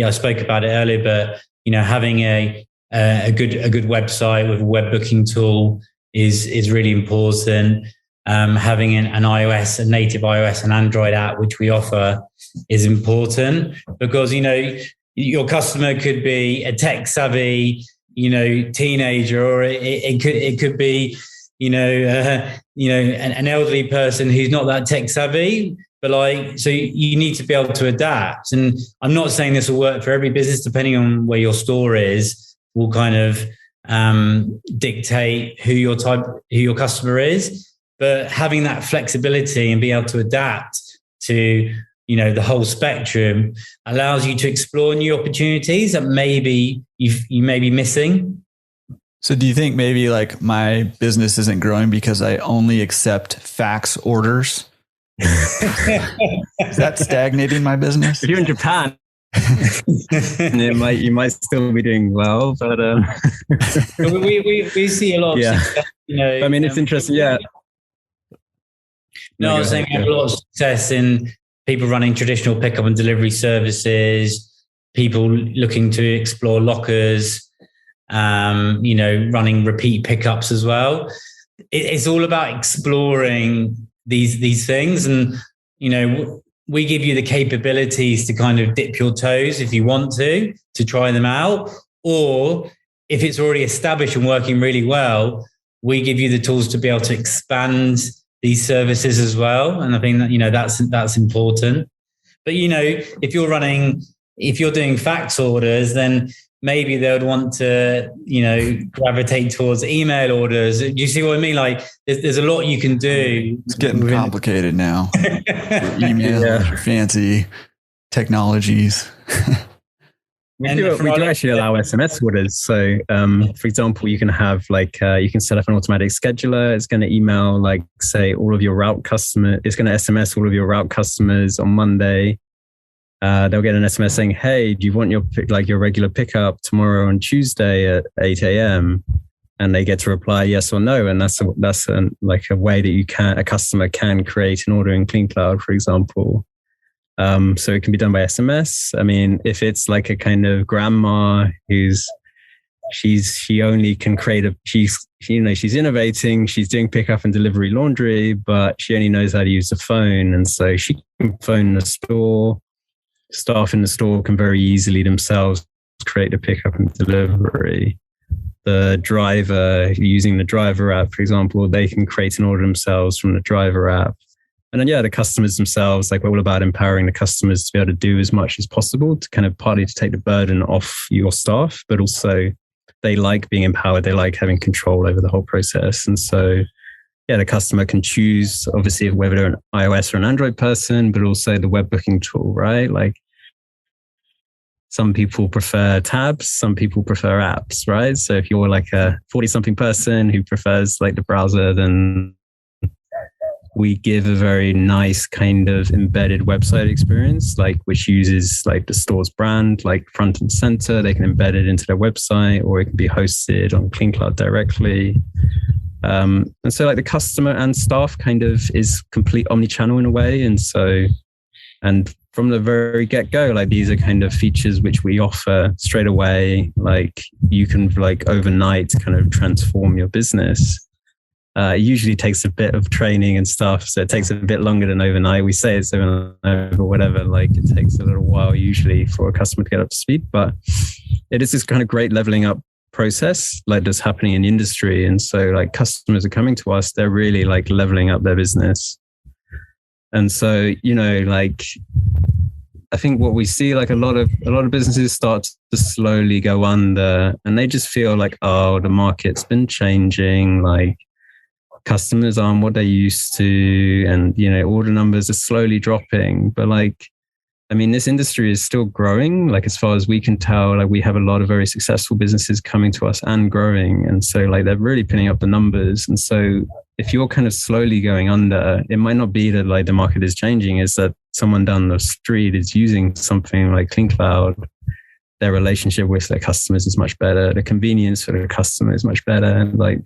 I spoke about it earlier, but having a good website with a web booking tool is really important. Having an iOS, a native iOS and Android app, which we offer, is important because, your customer could be a tech savvy, teenager, or it could be, an elderly person who's not that tech savvy. But so you need to be able to adapt. And I'm not saying this will work for every business, depending on where your store is, will kind of dictate who your customer is. But having that flexibility and be able to adapt to, the whole spectrum allows you to explore new opportunities that maybe you may be missing. So do you think maybe my business isn't growing because I only accept fax orders? Is that stagnating my business? If you're in Japan, you might still be doing well, but we see a lot of success, I mean, it's interesting. Yeah. No, I was saying we have a lot of success in people running traditional pickup and delivery services, people looking to explore lockers, running repeat pickups as well. It's all about exploring these things. And, we give you the capabilities to kind of dip your toes if you want to try them out. Or if it's already established and working really well, we give you the tools to be able to expand these services as well. And I think that, that's important. But, if you're doing fax orders, then maybe they would want to, gravitate towards email orders. Do you see what I mean? There's a lot you can do. It's getting complicated now. Your email, your fancy technologies. We do actually allow SMS orders. So, for example, you can have you can set up an automatic scheduler. It's going to email, say, all of your route customers. It's going to SMS all of your route customers on Monday. They'll get an SMS saying, "Hey, do you want your regular pickup tomorrow on Tuesday at 8 a.m.?" And they get to reply yes or no. And that's a way that a customer can create an order in CleanCloud, for example. So it can be done by SMS. I mean, if it's a kind of grandma she only can create she's innovating, she's doing pickup and delivery laundry, but she only knows how to use the phone. And so she can phone the store. Staff in the store can very easily themselves create a pickup and delivery. The driver, using the driver app, for example, they can create an order themselves from the driver app. And then, the customers themselves, we're all about empowering the customers to be able to do as much as possible to kind of partly to take the burden off your staff, but also they like being empowered. They like having control over the whole process. And so, the customer can choose, obviously, whether they're an iOS or an Android person, but also the web booking tool, right? Some people prefer tabs, some people prefer apps, right? So if you're a 40-something person who prefers the browser, then we give a very nice kind of embedded website experience, which uses the store's brand, front and center. They can embed it into their website, or it can be hosted on CleanCloud directly. And so like the customer and staff kind of is complete omni-channel in a way. And from the very get-go, like these are kind of features which we offer straight away. Like you can like overnight kind of transform your business. It usually takes a bit of training and stuff. So it takes a bit longer than overnight. We say it's overnight or whatever, like it takes a little while usually for a customer to get up to speed, but it is this kind of great leveling up process like that's happening in the industry. And so like customers are coming to us, they're really like leveling up their business. And so, like I think what we see, like a lot of businesses start to slowly go under and they just feel like, oh, the market's been changing, like customers aren't what they used to, and order numbers are slowly dropping. But like, I mean, this industry is still growing. Like as far as we can tell, like we have a lot of very successful businesses coming to us and growing. And so like they're really pinning up the numbers. And so if you're kind of slowly going under, it might not be that like the market is changing, it's that someone down the street is using something like CleanCloud. Their relationship with their customers is much better. The convenience for the customer is much better. And like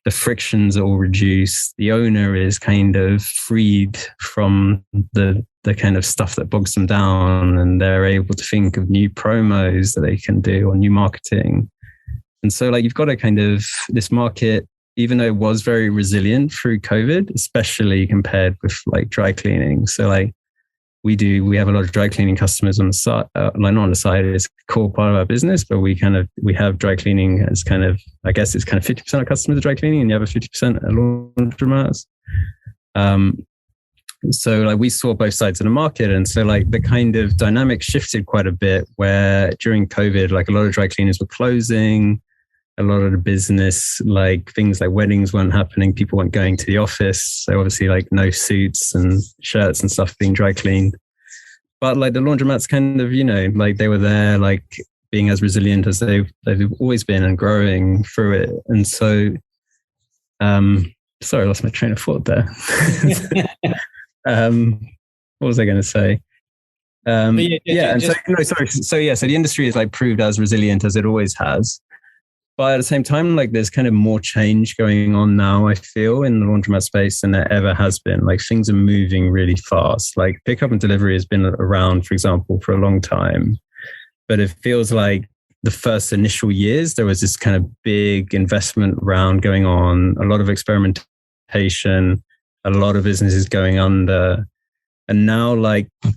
the frictions are all reduced. The owner is kind of freed from the kind of stuff that bogs them down, and they're able to think of new promos that they can do or new marketing. And so like you've got a kind of this market, even though it was very resilient through COVID, especially compared with like dry cleaning. So like we have a lot of dry cleaning customers on the side, like not on the side, it's a core part of our business, but we have dry cleaning as kind of, I guess it's kind of 50% of customers are dry cleaning and the other 50% are laundromats. So like we saw both sides of the market. And so like the kind of dynamic shifted quite a bit where during COVID, like a lot of dry cleaners were closing, a lot of the business, like things like weddings weren't happening. People weren't going to the office. So obviously like no suits and shirts and stuff being dry cleaned. But like the laundromats kind of, like they were there, like being as resilient as they've always been and growing through it. And so, sorry, I lost my train of thought there. What was I going to say? So the industry is like proved as resilient as it always has. But at the same time, like there's kind of more change going on now, I feel, in the laundromat space than there ever has been. Like things are moving really fast. Like pickup and delivery has been around, for example, for a long time. But it feels like the first initial years, there was this kind of big investment round going on, a lot of experimentation, a lot of businesses going under. And now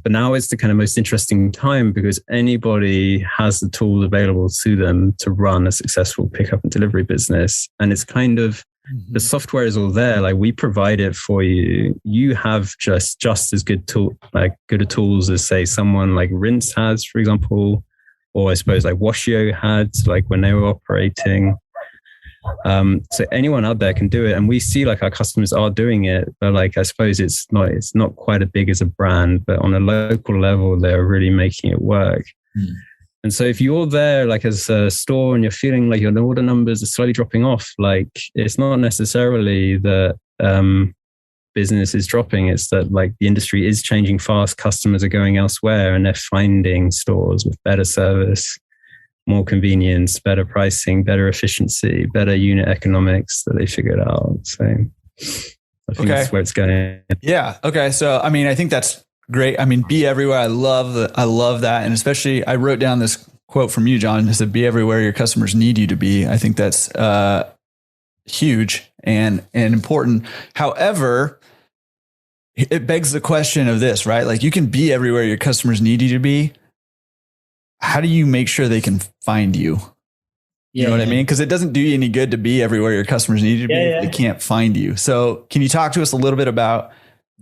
now is the kind of most interesting time because anybody has the tools available to them to run a successful pickup and delivery business. And it's kind of, the software is all there. Like we provide it for you. You have just as good tools as say someone like Rinse has, for example, or I suppose like Washio had, like when they were operating. So anyone out there can do it, and we see like our customers are doing it, but like I suppose it's not quite as big as a brand, but on a local level they're really making it work. And so if you're there like as a store and you're feeling like your order numbers are slowly dropping off, like it's not necessarily that business is dropping, it's that like the industry is changing fast, customers are going elsewhere and they're finding stores with better service, more convenience, better pricing, better efficiency, better unit economics that they figured out. So I think that's where it's going. Yeah. Okay. So, I mean, I think that's great. I mean, be everywhere. I love that. And especially I wrote down this quote from you, John. It said, be everywhere your customers need you to be. I think that's huge and important. However, it begs the question of this, right? Like you can be everywhere your customers need you to be. How do you make sure they can find you? You know what I mean? Because it doesn't do you any good to be everywhere your customers need you to be if they can't find you. So can you talk to us a little bit about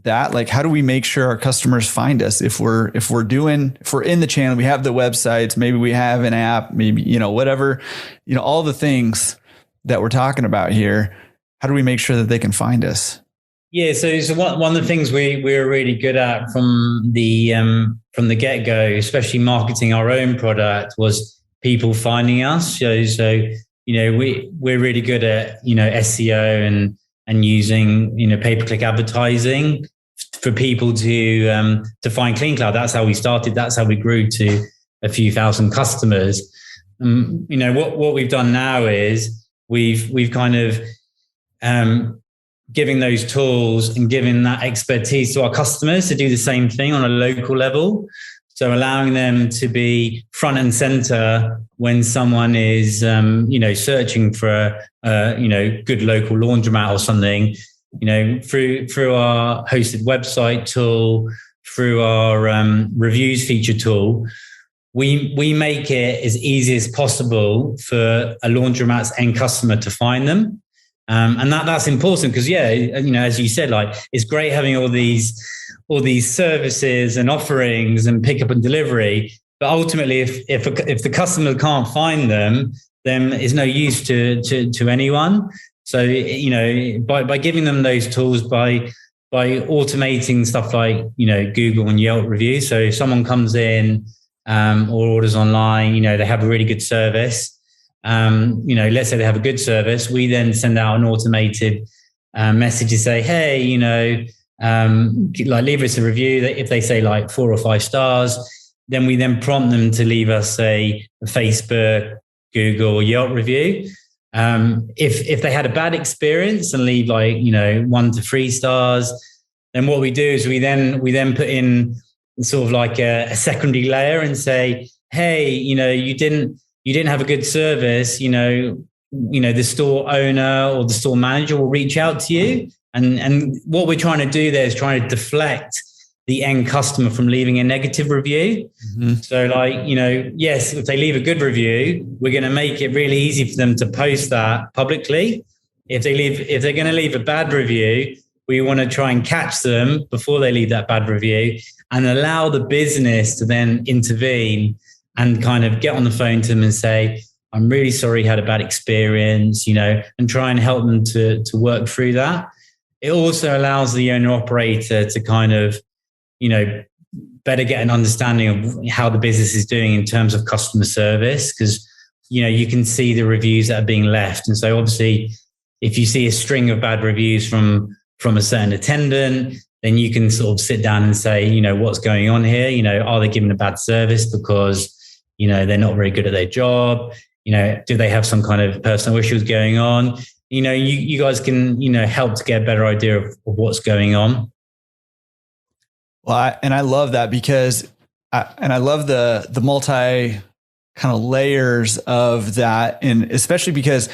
that? Like, how do we make sure our customers find us? If we're in the channel, we have the websites, maybe we have an app, maybe, whatever, all the things that we're talking about here. How do we make sure that they can find us? Yeah, so one of the things we're really good at from the get-go, especially marketing our own product, was people finding us. So we're really good at SEO and using pay-per-click advertising for people to find CleanCloud. That's how we started. That's how we grew to a few thousand customers. What we've done now is we've kind of giving those tools and giving that expertise to our customers to do the same thing on a local level. So allowing them to be front and center when someone is, searching for a good local laundromat or something, through our hosted website tool, through our reviews feature tool, we make it as easy as possible for a laundromat's end customer to find them. And that's important because, as you said, like, it's great having all these services and offerings and pickup and delivery. But ultimately, if the customer can't find them, then it's no use to anyone. So, by giving them those tools, by automating stuff like, Google and Yelp reviews. So if someone comes in or orders online, they have a really good service. Let's say they have a good service. We then send out an automated message to say, hey, leave us a review. If they say like 4 or 5 stars, then we then prompt them to leave us a Facebook, Google, or Yelp review. If they had a bad experience and leave 1 to 3 stars, then what we do is we then put in sort of like a secondary layer and say, hey, you didn't have a good service, the store owner or the store manager will reach out to you. And what we're trying to do there is trying to deflect the end customer from leaving a negative review. Mm-hmm. So yes, if they leave a good review, we're going to make it really easy for them to post that publicly. If they're going to leave a bad review, we want to try and catch them before they leave that bad review and allow the business to then intervene and kind of get on the phone to them and say, I'm really sorry you had a bad experience, and try and help them to work through that. It also allows the owner operator to kind of, better get an understanding of how the business is doing in terms of customer service, because, you can see the reviews that are being left. And so obviously, if you see a string of bad reviews from a certain attendant, then you can sort of sit down and say, what's going on here? Are they giving a bad service because, they're not very good at their job? Do they have some kind of personal issues going on? You guys can, help to get a better idea of what's going on. Well, I love that because I love the multi kind of layers of that. And especially because,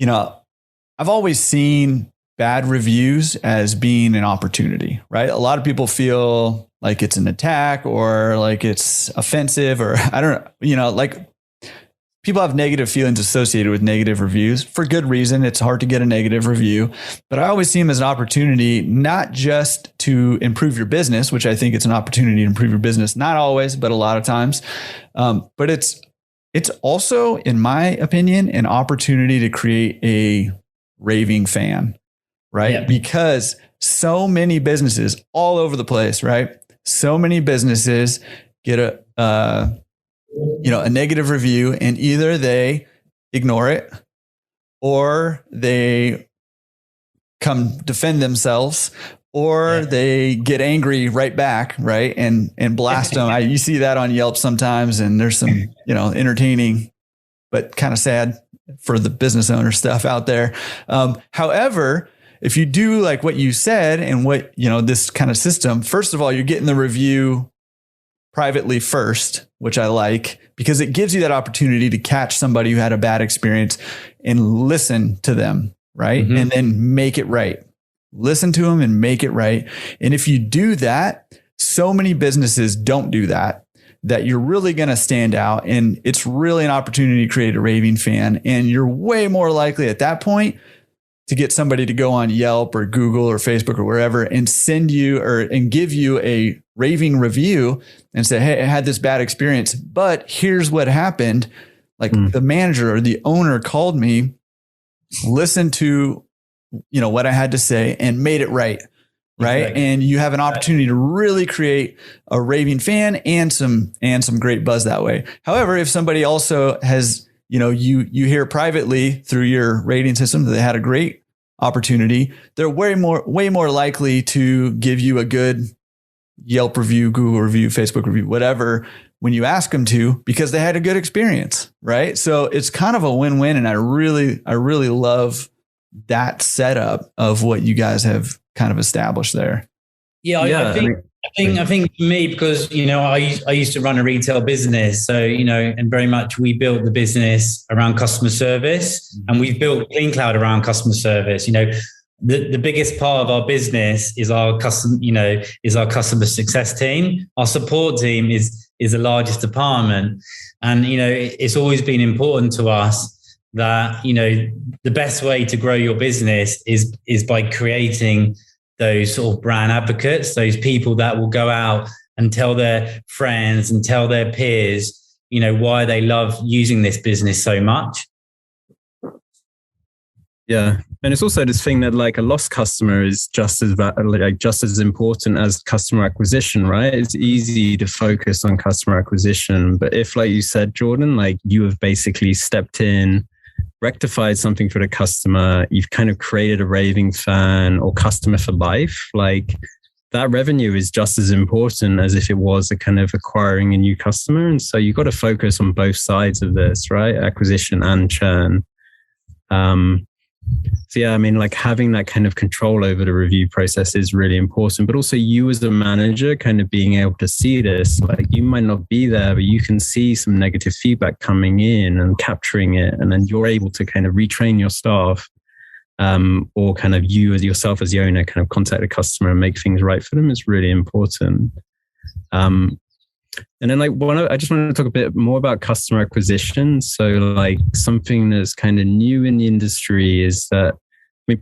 I've always seen bad reviews as being an opportunity, right? A lot of people feel like it's an attack or like it's offensive or I don't know, people have negative feelings associated with negative reviews for good reason. It's hard to get a negative review, but I always see them as an opportunity, not just to improve your business, which I think it's an opportunity to improve your business. Not always, but a lot of times. But it's also, in my opinion, an opportunity to create a raving fan, right? Yeah. Because so many businesses all over the place, right? So many businesses get a negative review and either they ignore it or they come defend themselves or they get angry right back. Right. And blast them. You see that on Yelp sometimes. And there's some, entertaining, but kind of sad for the business owner stuff out there. However, if you do like what you said and what, this kind of system, first of all, you're getting the review privately first, which I like because it gives you that opportunity to catch somebody who had a bad experience and listen to them, right? Mm-hmm. And then make it right. Listen to them and make it right. And if you do that, so many businesses don't do that you're really going to stand out. And it's really an opportunity to create a raving fan. And you're way more likely at that point to get somebody to go on Yelp or Google or Facebook or wherever and send you and give you a raving review and say, hey, I had this bad experience, but here's what happened. The manager or the owner called me, listened to, what I had to say and made it right. Right. Exactly. And you have an opportunity to really create a raving fan and some great buzz that way. However, if somebody also has, you hear privately through your rating system that they had a great opportunity, they're way more likely to give you a good Yelp review, Google review, Facebook review, whatever, when you ask them to, because they had a good experience. Right. So it's kind of a win-win. And I really love that setup of what you guys have kind of established there? Yeah, I think for me, because, I used to run a retail business. So, and very much we built the business around customer service, and we've built CleanCloud around customer service. The biggest part of our business is our customer success team. Our support team is the largest department. And, it's always been important to us that, the best way to grow your business is by creating those sort of brand advocates, those people that will go out and tell their friends and tell their peers, why they love using this business so much. Yeah. And it's also this thing that like a lost customer is just as important as customer acquisition, right? It's easy to focus on customer acquisition. But if, like you said, Jordan, like you have basically stepped in, rectified something for the customer, you've kind of created a raving fan or customer for life, like that revenue is just as important as if it was a kind of acquiring a new customer. And so you've got to focus on both sides of this, right? Acquisition and churn. So yeah, I mean, like having that kind of control over the review process is really important, but also you as a manager kind of being able to see this, like you might not be there, but you can see some negative feedback coming in and capturing it. And then you're able to kind of retrain your staff, or kind of you as yourself as the owner kind of contact the customer and make things right for them is really important. And then like I just wanted to talk a bit more about customer acquisition. So like something that's kind of new in the industry is that,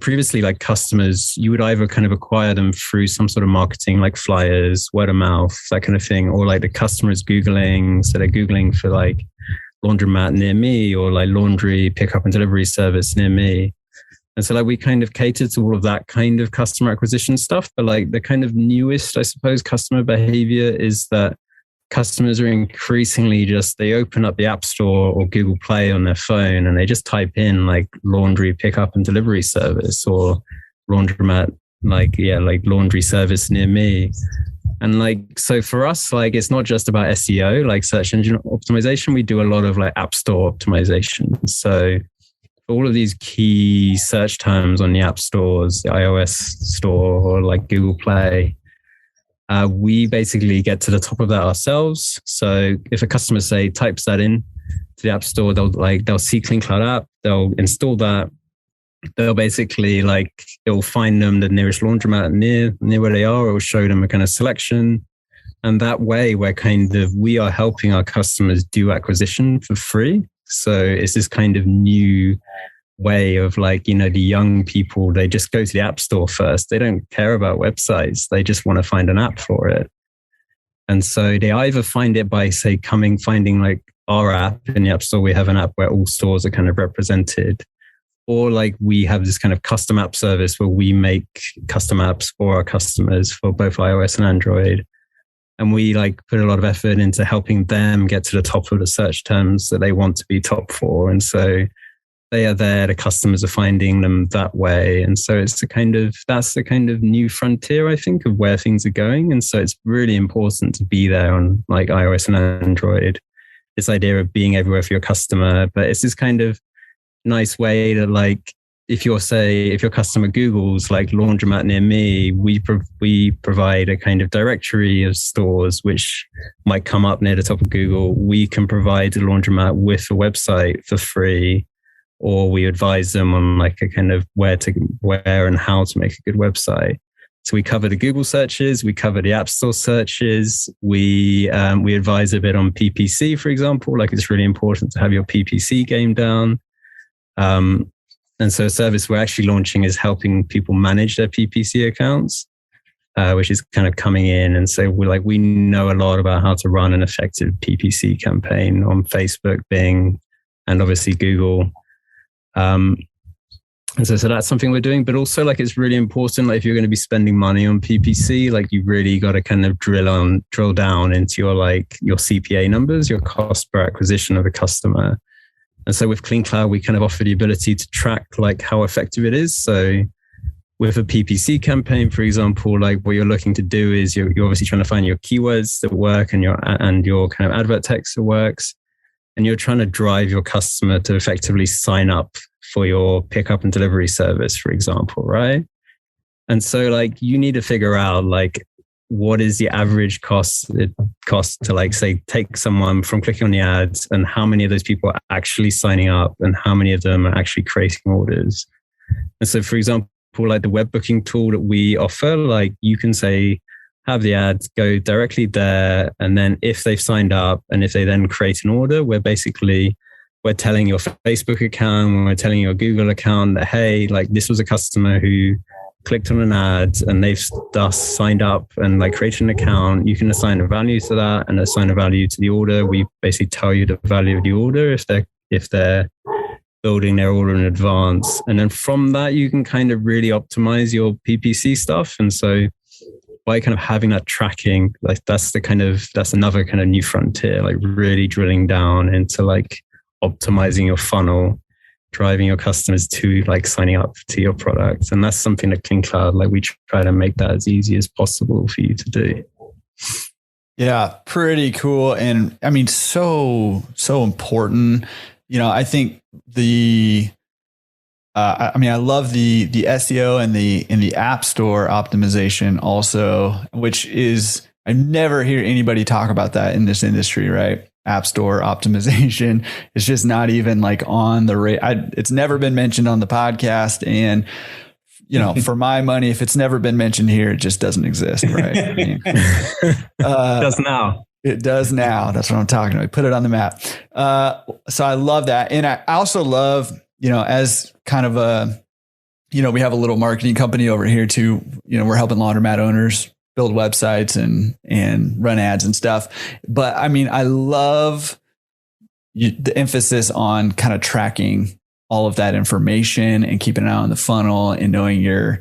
previously like customers, you would either kind of acquire them through some sort of marketing like flyers, word of mouth, that kind of thing, or like the customer is Googling. So they're Googling for like laundromat near me or like laundry pickup and delivery service near me. And so like we kind of cater to all of that kind of customer acquisition stuff. But like the kind of newest, I suppose, customer behavior is that customers are increasingly they open up the App Store or Google Play on their phone and they just type in like laundry pickup and delivery service or laundromat, like laundry service near me. And like, so for us, like, it's not just about SEO, like search engine optimization. We do a lot of like App Store optimization. So all of these key search terms on the App Stores, the iOS store or like Google Play, we basically get to the top of that ourselves. So if a customer types that in to the App Store, they'll see CleanCloud app, they'll install that. They'll basically it'll find them the nearest laundromat near where they are. It will show them a kind of selection. And that way we are helping our customers do acquisition for free. So it's this kind of new way of the young people, they just go to the App Store first. They don't care about websites. They just want to find an app for it. And so they either find it by finding our app in the App Store. We have an app where all stores are kind of represented. Or we have this kind of custom app service where we make custom apps for our customers for both iOS and Android. And we put a lot of effort into helping them get to the top of the search terms that they want to be top for. And so they are there, the customers are finding them that way. And so that's the kind of new frontier, I think, of where things are going. And so it's really important to be there on iOS and Android. This idea of being everywhere for your customer, but it's this kind of nice way to if your customer Googles laundromat near me, we provide a kind of directory of stores which might come up near the top of Google. We can provide a laundromat with a website for free, or we advise them on a kind of where and how to make a good website. So we cover the Google searches, we cover the App Store searches, we advise a bit on PPC, for example. It's really important to have your PPC game down. And so a service we're actually launching is helping people manage their PPC accounts, which is kind of coming in. And so we know a lot about how to run an effective PPC campaign on Facebook, Bing, and obviously Google. And so that's something we're doing, but also it's really important, if you're going to be spending money on PPC, you really got to kind of drill down into your CPA numbers, your cost per acquisition of a customer. And so with CleanCloud, we kind of offer the ability to track how effective it is. So with a PPC campaign, for example, what you're looking to do is you're obviously trying to find your keywords that work and your kind of advert text that works. And you're trying to drive your customer to effectively sign up for your pickup and delivery service, for example, right? And so like you need to figure out like what is the average cost it costs to like say take someone from clicking on the ads, and how many of those people are actually signing up and how many of them are actually creating orders. And so for example, like the web booking tool that we offer, like you can say have the ads go directly there, and then if they've signed up and if they then create an order, we're telling your Facebook account, we're telling your Google account that, hey, like this was a customer who clicked on an ad and they've thus signed up and like created an account. You can assign a value to that and assign a value to the order. We basically tell you the value of the order if they're building their order in advance. And then from that, you can kind of really optimize your PPC stuff. And so by kind of having that tracking, like that's another kind of new frontier, like really drilling down into like optimizing your funnel, driving your customers to like signing up to your product. And that's something that CleanCloud, like we try to make that as easy as possible for you to do. Yeah, pretty cool. And I mean, so important. You know, I think I love the SEO and the App Store optimization also, which is, I never hear anybody talk about that in this industry, right? App Store optimization. It's just not even like on the it's never been mentioned on the podcast. And, you know, for my money, if it's never been mentioned here, it just doesn't exist, right? I mean, it does now. It does now. That's what I'm talking about. Put it on the map. So I love that. And I also love, you know, as kind of we have a little marketing company over here too. You know, we're helping laundromat owners build websites and run ads and stuff. But I mean, I love the emphasis on kind of tracking all of that information and keeping an eye on the funnel and knowing your,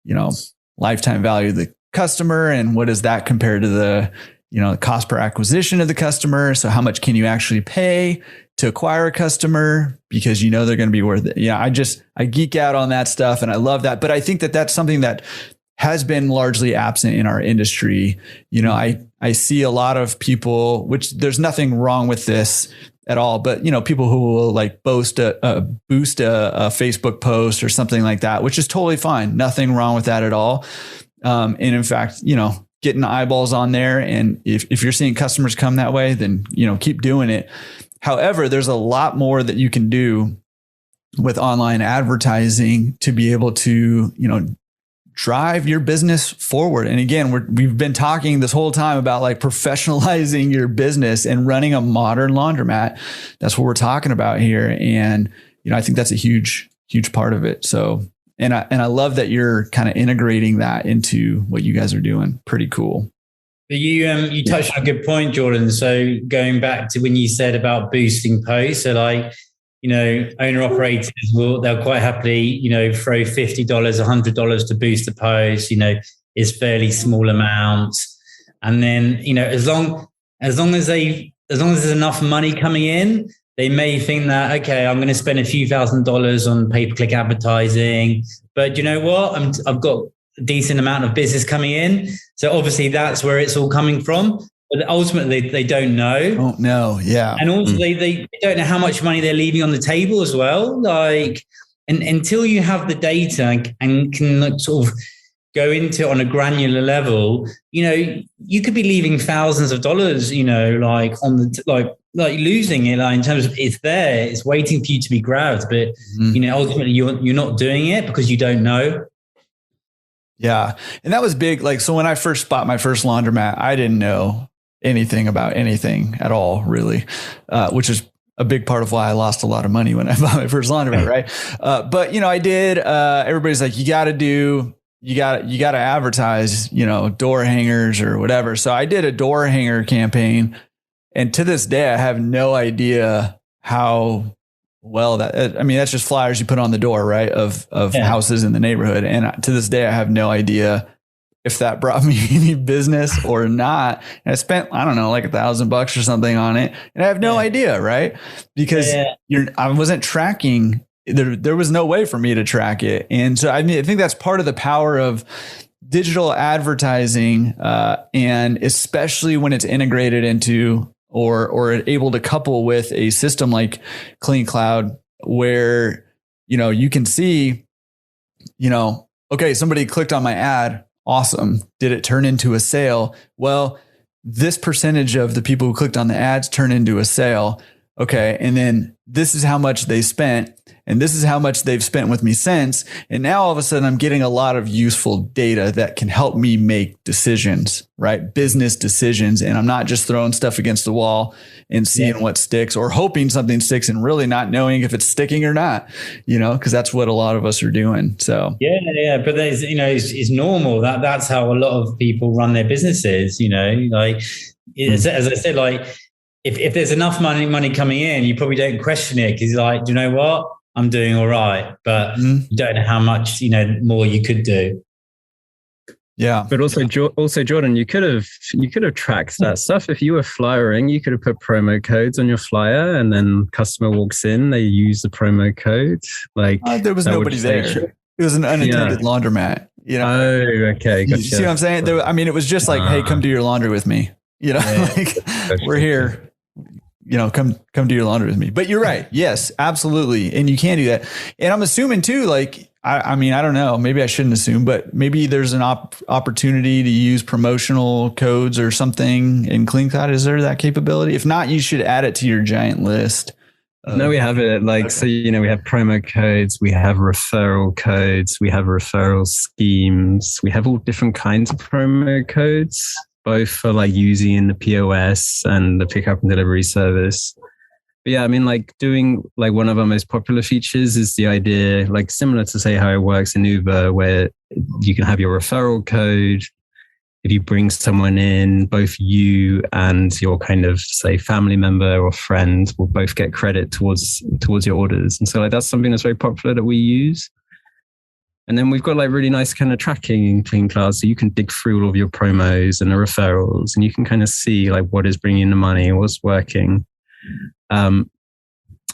you know, lifetime value of the customer and what does that compare to the, you know, the cost per acquisition of the customer. So how much can you actually pay to acquire a customer because you know they're going to be worth it. Yeah, I geek out on that stuff and I love that. But I think that that's something that has been largely absent in our industry. You know, I see a lot of people, which there's nothing wrong with this at all, but you know, people who will like boost a Facebook post or something like that, which is totally fine. Nothing wrong with that at all. And in fact, you know, getting eyeballs on there. And if you're seeing customers come that way, then, you know, keep doing it. However, there's a lot more that you can do with online advertising to be able to, you know, drive your business forward. And again, we've been talking this whole time about like professionalizing your business and running a modern laundromat. That's what we're talking about here. And, you know, I think that's a huge, huge part of it. So, and I love that you're kind of integrating that into what you guys are doing. Pretty cool. You touched on a good point, Jordan. So going back to when you said about boosting posts, so like, you know, owner operators they'll quite happily, you know, throw $50, $100 to boost the post, you know, is fairly small amounts. And then, you know, as long as there's enough money coming in, they may think that, okay, I'm going to spend a few $1,000s on pay-per-click advertising, but you know what? I've got a decent amount of business coming in. So obviously that's where it's all coming from. But ultimately they don't know. Don't know. Yeah. And also they don't know how much money they're leaving on the table as well. Like, and until you have the data and can like sort of go into it on a granular level, you know, you could be leaving thousands of dollars, you know, like on the, like losing it, like in terms of it's there, it's waiting for you to be grabbed. But, you know, ultimately you're not doing it because you don't know. Yeah. And that was big. Like, so when I first bought my first laundromat, I didn't know anything about anything at all, really, which is a big part of why I lost a lot of money when I bought my first laundromat. Right. But, you know, I did, everybody's like, you got to advertise, you know, door hangers or whatever. So I did a door hanger campaign. And to this day, I have no idea how well that's just flyers you put on the door, right? Of houses in the neighborhood. And to this day, I have no idea if that brought me any business or not. And I spent, I don't know, like $1,000 or something on it. And I have no idea, right? Because I wasn't tracking. There was no way for me to track it. And so I think that's part of the power of digital advertising, and especially when it's integrated into or able to couple with a system like CleanCloud, where you can see, okay, somebody clicked on my ad. Awesome. Did it turn into a sale? Well, this percentage of the people who clicked on the ads turn into a sale. Okay. And then this is how much they spent, and this is how much they've spent with me since. And now all of a sudden I'm getting a lot of useful data that can help me make decisions, right? Business decisions. And I'm not just throwing stuff against the wall and seeing what sticks, or hoping something sticks and really not knowing if it's sticking or not, because that's what a lot of us are doing. So yeah. But there's, it's normal. That's how a lot of people run their businesses, like, as I said, like, if there's enough money coming in, you probably don't question it, because you're like, do you know what? I'm doing all right, but you don't know how much, more you could do. Yeah. But also Jordan, you could have tracked that stuff. If you were flyering, you could have put promo codes on your flyer, and then customer walks in, they use the promo code. Like, there was nobody there. It was an unattended laundromat. Oh, okay. Gotcha. You see what I'm saying? It was just like, hey, come do your laundry with me. Like, we're here. Come do your laundry with me. But you're right. Yes, absolutely. And you can do that. And I'm assuming too, like, I don't know, maybe I shouldn't assume, but maybe there's an opportunity to use promotional codes or something in CleanCloud. Is there that capability? If not, you should add it to your giant list. No, we have it. Like, okay. So, we have promo codes, we have referral codes, we have referral schemes, we have all different kinds of promo codes, both for like using in the POS and the pickup and delivery service. But yeah, like doing like one of our most popular features is the idea, like similar to say how it works in Uber, where you can have your referral code. If you bring someone in, both you and your kind of say family member or friend will both get credit towards your orders. And so like that's something that's very popular that we use. And then we've got like really nice kind of tracking in CleanCloud. So you can dig through all of your promos and the referrals, and you can kind of see like what is bringing in the money, what's working.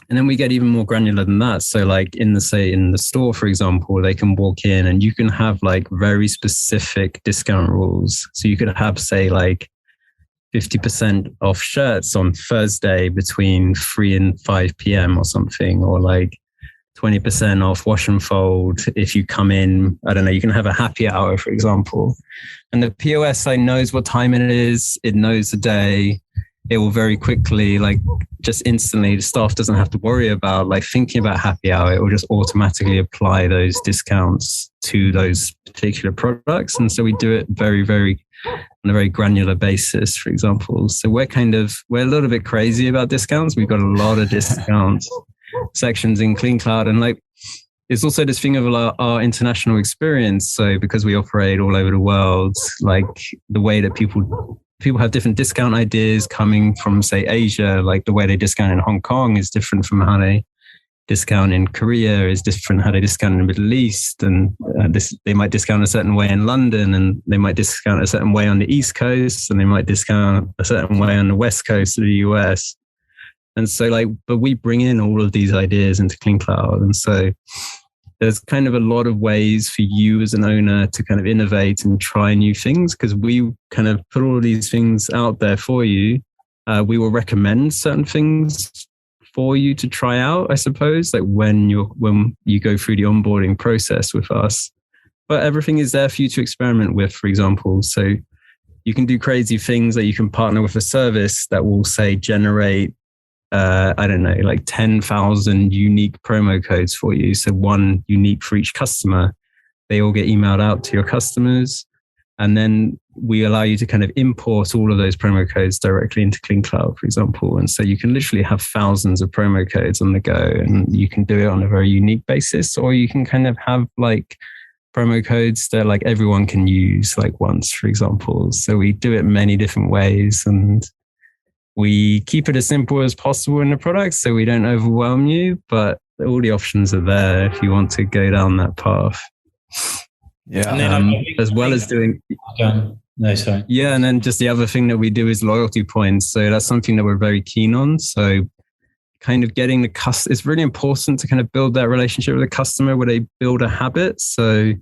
And then we get even more granular than that. So like in the store, for example, they can walk in and you can have like very specific discount rules. So you could have, say, like 50% off shirts on Thursday between 3 and 5 p.m. or something, or like 20% off wash and fold if you come in. I don't know, you can have a happy hour, for example. And the POS knows what time it is. It knows the day. It will very quickly, like just instantly, the staff doesn't have to worry about like thinking about happy hour. It will just automatically apply those discounts to those particular products. And so we do it very, very on a very granular basis, for example. So we're a little bit crazy about discounts. We've got a lot of discount sections in CleanCloud. And like, it's also this thing of our international experience. So because we operate all over the world, like the way that people have different discount ideas coming from, say, Asia, like the way they discount in Hong Kong is different from how they discount in Korea, is different how they discount in the Middle East. And they might discount a certain way in London, and they might discount a certain way on the East Coast, and they might discount a certain way on the West Coast of the US. And so but we bring in all of these ideas into CleanCloud. And so there's kind of a lot of ways for you as an owner to kind of innovate and try new things, because we kind of put all of these things out there for you. We will recommend certain things for you to try out, I suppose, like when you go through the onboarding process with us. But everything is there for you to experiment with, for example. So you can do crazy things, that you can partner with a service that will, say, generate I don't know, like 10,000 unique promo codes for you. So one unique for each customer. They all get emailed out to your customers. And then we allow you to kind of import all of those promo codes directly into CleanCloud, for example. And so you can literally have thousands of promo codes on the go, and you can do it on a very unique basis, or you can kind of have like promo codes that like everyone can use like once, for example. So we do it many different ways, and we keep it as simple as possible in the product so we don't overwhelm you, but all the options are there if you want to go down that path. Yeah. And then as well as doing... No, sorry. Yeah, and then just the other thing that we do is loyalty points. So that's something that we're very keen on. So kind of getting it's really important to kind of build that relationship with the customer where they build a habit. So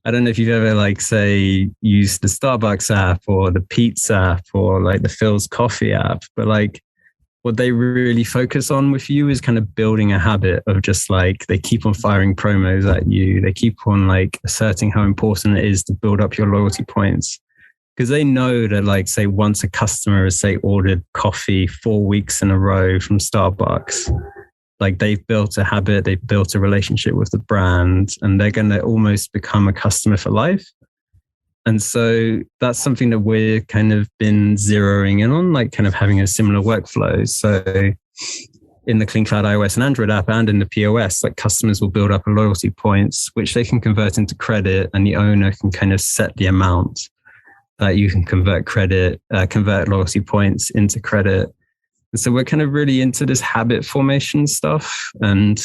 I don't know if you've ever like, say, used the Starbucks app or the Pete's app or like the Phil's Coffee app, but like what they really focus on with you is kind of building a habit of just like, they keep on firing promos at you. They keep on like asserting how important it is to build up your loyalty points. Because they know that, like, say, once a customer has, say, ordered coffee 4 weeks in a row from Starbucks, like, they've built a habit, they've built a relationship with the brand, and they're going to almost become a customer for life. And so that's something that we're kind of been zeroing in on, like kind of having a similar workflow. So in the CleanCloud iOS and Android app and in the POS, like, customers will build up a loyalty points, which they can convert into credit, and the owner can kind of set the amount that you can convert loyalty points into credit. And so we're kind of really into this habit formation stuff, and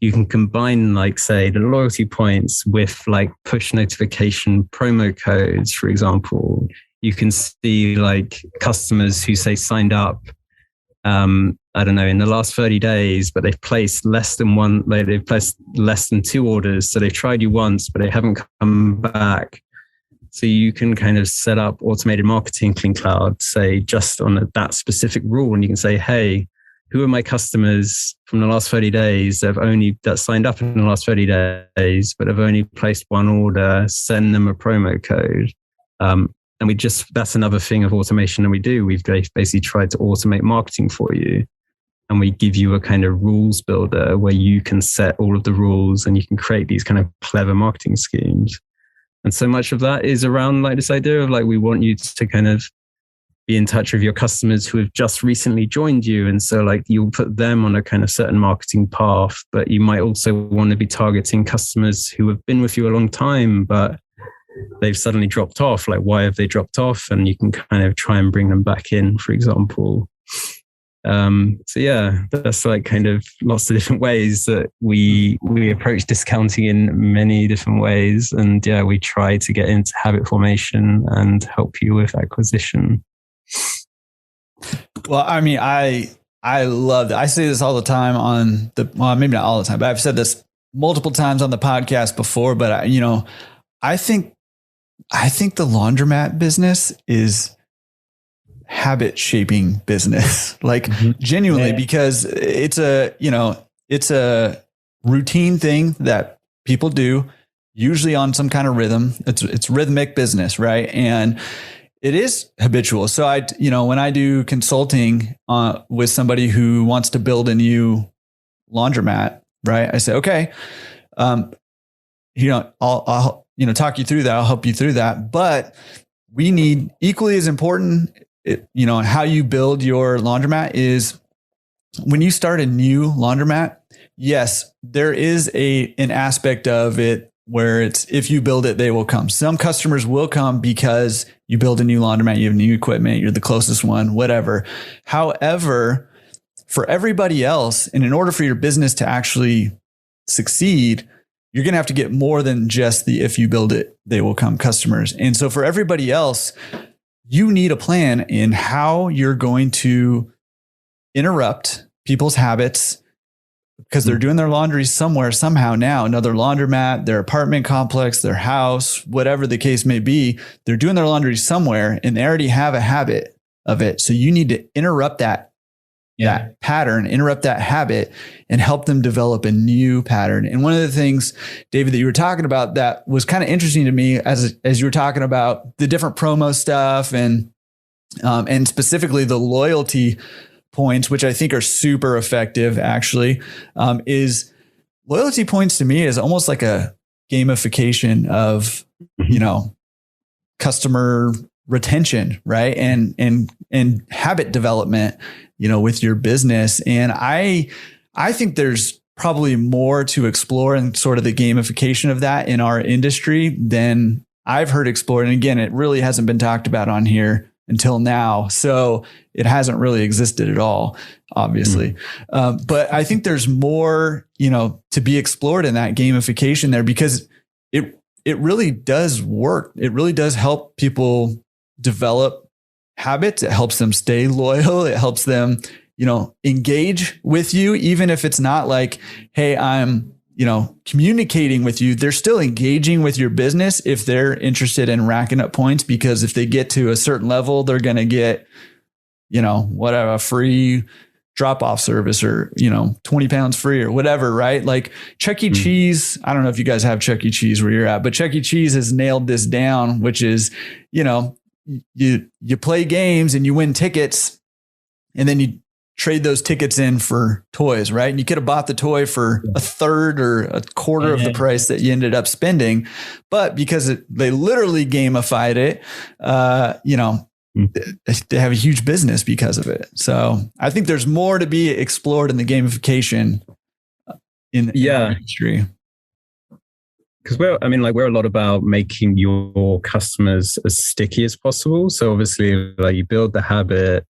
you can combine, like, say, the loyalty points with like push notification promo codes, for example. You can see like customers who say signed up, I don't know, in the last 30 days, but they've placed less than they've placed less than 2 orders. So they've tried you once, but they haven't come back. So you can kind of set up automated marketing CleanCloud, say, just on that specific rule. And you can say, hey, who are my customers from the last 30 days that signed up in the last 30 days, but have only placed 1 order, send them a promo code. And that's another thing of automation that we do. We've basically tried to automate marketing for you. And we give you a kind of rules builder where you can set all of the rules and you can create these kind of clever marketing schemes. And so much of that is around like this idea of like, we want you to kind of be in touch with your customers who have just recently joined you. And so like, you'll put them on a kind of certain marketing path, but you might also want to be targeting customers who have been with you a long time, but they've suddenly dropped off. Like, why have they dropped off? And you can kind of try and bring them back in, for example. So yeah, that's like kind of lots of different ways that we approach discounting in many different ways. And yeah, we try to get into habit formation and help you with acquisition. Well, I mean, I love that. I say this all the time on maybe not all the time, but I've said this multiple times on the podcast before, but I think the laundromat business is habit shaping business, like genuinely, because it's a routine thing that people do, usually on some kind of rhythm. It's rhythmic business, right? And it is habitual. So when I do consulting with somebody who wants to build a new laundromat, right? I say, okay, I'll talk you through that. I'll help you through that. But we need equally as important, how you build your laundromat is when you start a new laundromat. Yes, there is an aspect of it where it's, if you build it, they will come. Some customers will come because you build a new laundromat, you have new equipment, you're the closest one, whatever. However, for everybody else, and in order for your business to actually succeed, you're going to have to get more than just the, if you build it, they will come customers. And so for everybody else, you need a plan in how you're going to interrupt people's habits, because they're doing their laundry somewhere, somehow now, another laundromat, their apartment complex, their house, whatever the case may be, they're doing their laundry somewhere and they already have a habit of it. So you need to interrupt that pattern, interrupt that habit, and help them develop a new pattern. And one of the things, David, that you were talking about that was kind of interesting to me as you were talking about the different promo stuff and specifically the loyalty points, which I think are super effective actually, is loyalty points to me is almost like a gamification of, customer retention, right? And habit development, with your business. And I think there's probably more to explore in sort of the gamification of that in our industry than I've heard explored. And again, it really hasn't been talked about on here until now. So it hasn't really existed at all, obviously. But I think there's more, to be explored in that gamification there, because it really does work. It really does help people develop habits. It helps them stay loyal. It helps them, engage with you, even if it's not like, hey, I'm, communicating with you. They're still engaging with your business if they're interested in racking up points, because if they get to a certain level, they're going to get, whatever, a free drop-off service or, 20 pounds free or whatever, right? Like Chuck E. Cheese, I don't know if you guys have Chuck E. Cheese where you're at, but Chuck E. Cheese has nailed this down, which is, you play games and you win tickets and then you trade those tickets in for toys, right? And you could have bought the toy for a third or a quarter of the price that you ended up spending. But because they literally gamified it, they have a huge business because of it. So I think there's more to be explored in the gamification in our industry. Because we're a lot about making your customers as sticky as possible. So obviously, like you build the habit,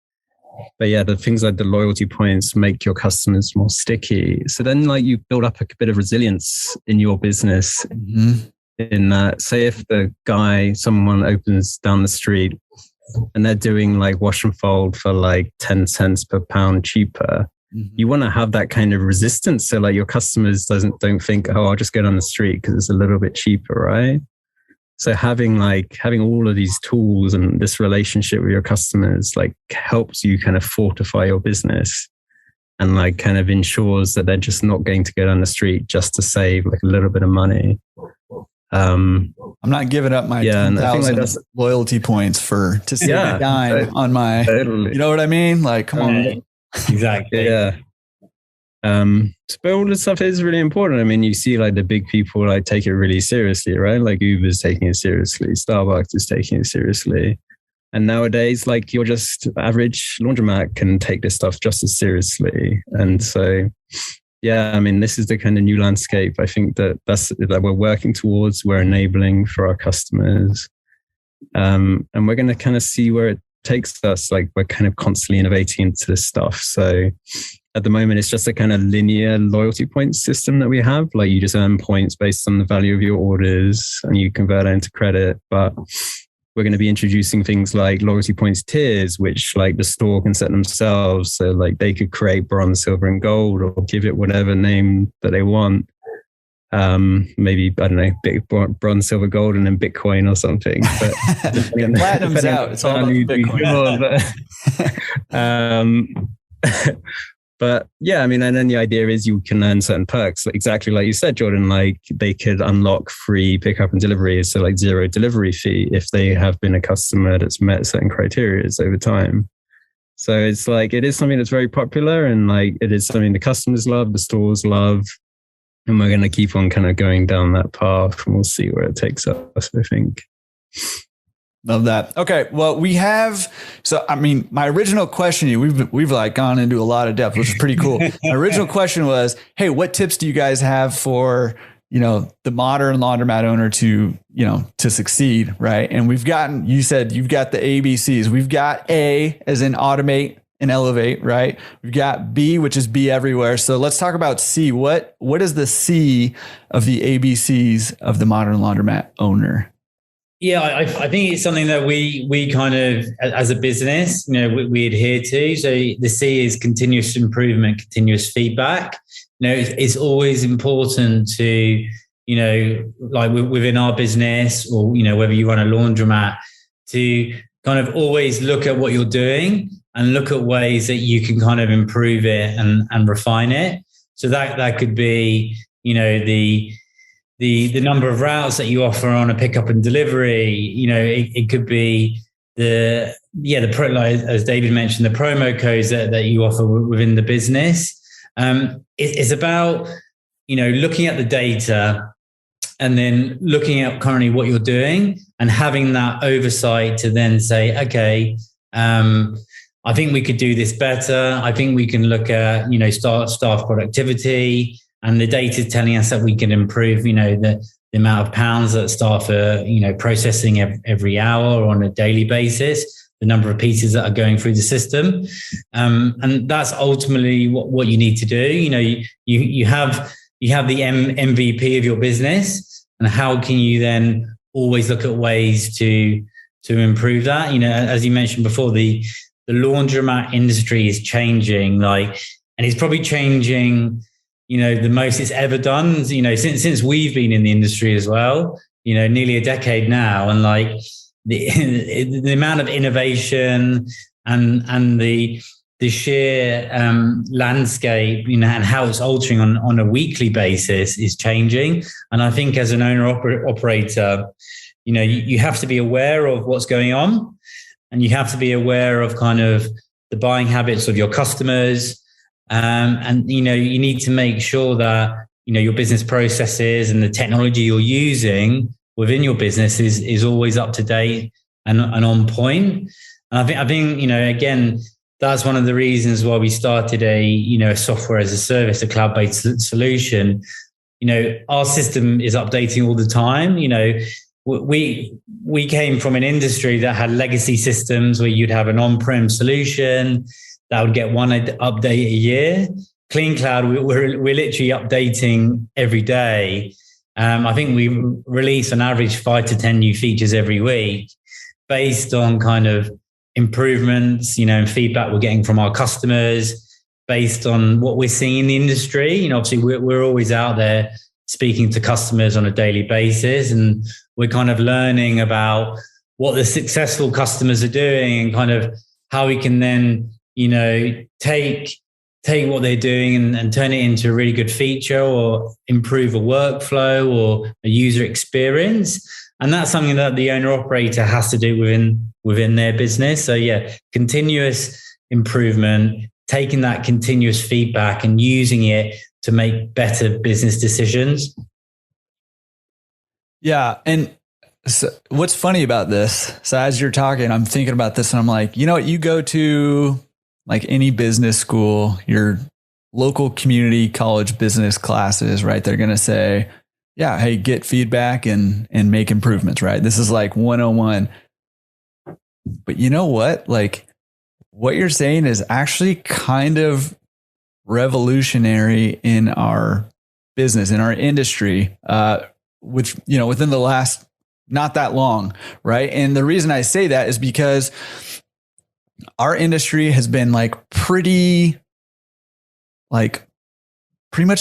but the things like the loyalty points make your customers more sticky. So then like you build up a bit of resilience in your business. In that, say if someone opens down the street and they're doing like wash and fold for like 10 cents per pound cheaper, you want to have that kind of resistance. So like your customers don't think, oh, I'll just go down the street because it's a little bit cheaper, right? So having all of these tools and this relationship with your customers like helps you kind of fortify your business and like kind of ensures that they're just not going to go down the street just to save like a little bit of money. I'm not giving up my 10,000 loyalty points to save a dime on my, you know what I mean? Like, come on. Exactly. Yeah. But all this stuff is really important. I mean, you see like the big people like take it really seriously, right? Like Uber's taking it seriously, Starbucks is taking it seriously. And nowadays, like your just average laundromat can take this stuff just as seriously. And so, I mean, this is the kind of new landscape I think that we're working towards, we're enabling for our customers. And we're going to kind of see where it takes us. Like we're kind of constantly innovating into this stuff. So at the moment, it's just a kind of linear loyalty points system that we have. Like you just earn points based on the value of your orders and you convert it into credit. But we're going to be introducing things like loyalty points tiers, which like the store can set themselves. So like they could create bronze, silver, and gold, or give it whatever name that they want. Maybe, I don't know, bronze, silver, gold, and then Bitcoin or something. But platinum's out. It's all about Bitcoin. But I mean, and then the idea is you can earn certain perks, like, exactly like you said, Jordan, like they could unlock free pickup and delivery. So like zero delivery fee if they have been a customer that's met certain criteria over time. So it's like, it is something that's very popular and like, it is something the customers love, the stores love, and we're going to keep on kind of going down that path and we'll see where it takes us, I think. Love that. Okay. Well, my original question, we've like gone into a lot of depth, which is pretty cool. My original question was, hey, what tips do you guys have for, the modern laundromat owner to succeed? Right. And you said you've got the ABCs. We've got A as in automate and elevate, right? We've got B, which is be everywhere. So let's talk about C. What is the C of the ABCs of the modern laundromat owner? Yeah, I think it's something that we kind of, as a business, we adhere to. So the C is continuous improvement, continuous feedback. It's always important to, like within our business or, whether you run a laundromat, to kind of always look at what you're doing and look at ways that you can kind of improve it and refine it. So that could be, the number of routes that you offer on a pickup and delivery. It could be as David mentioned, the promo codes that you offer within the business. It's about, looking at the data and then looking at currently what you're doing and having that oversight to then say, okay, I think we could do this better. I think we can look at, staff productivity. And the data is telling us that we can improve, the amount of pounds that staff are, processing every hour or on a daily basis, the number of pieces that are going through the system. And that's ultimately what you need to do. You have the MVP of your business, and how can you then always look at ways to improve that? As you mentioned before, the laundromat industry is changing, and it's probably changing the most it's ever done, since we've been in the industry as well, nearly a decade now. And the amount of innovation and the sheer landscape, and how it's altering on a weekly basis is changing. And I think as an owner operator, you have to be aware of what's going on, and you have to be aware of kind of the buying habits of your customers. And you need to make sure that, your business processes and the technology you're using within your business is always up to date and on point. And I think, again, that's one of the reasons why we started a software as a service, a cloud-based solution. Our system is updating all the time. We came from an industry that had legacy systems where you'd have an on-prem solution that would get one update a year. CleanCloud, we're literally updating every day. I think we release on average 5 to 10 new features every week based on kind of improvements, and feedback we're getting from our customers based on what we're seeing in the industry. Obviously we're always out there speaking to customers on a daily basis, and we're kind of learning about what the successful customers are doing and kind of how we can then, take what they're doing and turn it into a really good feature or improve a workflow or a user experience. And that's something that the owner operator has to do within their business. So yeah, continuous improvement, taking that continuous feedback and using it to make better business decisions. Yeah. And so what's funny about this? So as you're talking, I'm thinking about this and I'm like, you go to like any business school, your local community college business classes, right? They're going to say, yeah, hey, get feedback and make improvements, right? This is like 101. But you know what? Like what you're saying is actually kind of revolutionary in our business, in our industry, within the last not that long, right? And the reason I say that is because our industry has been pretty much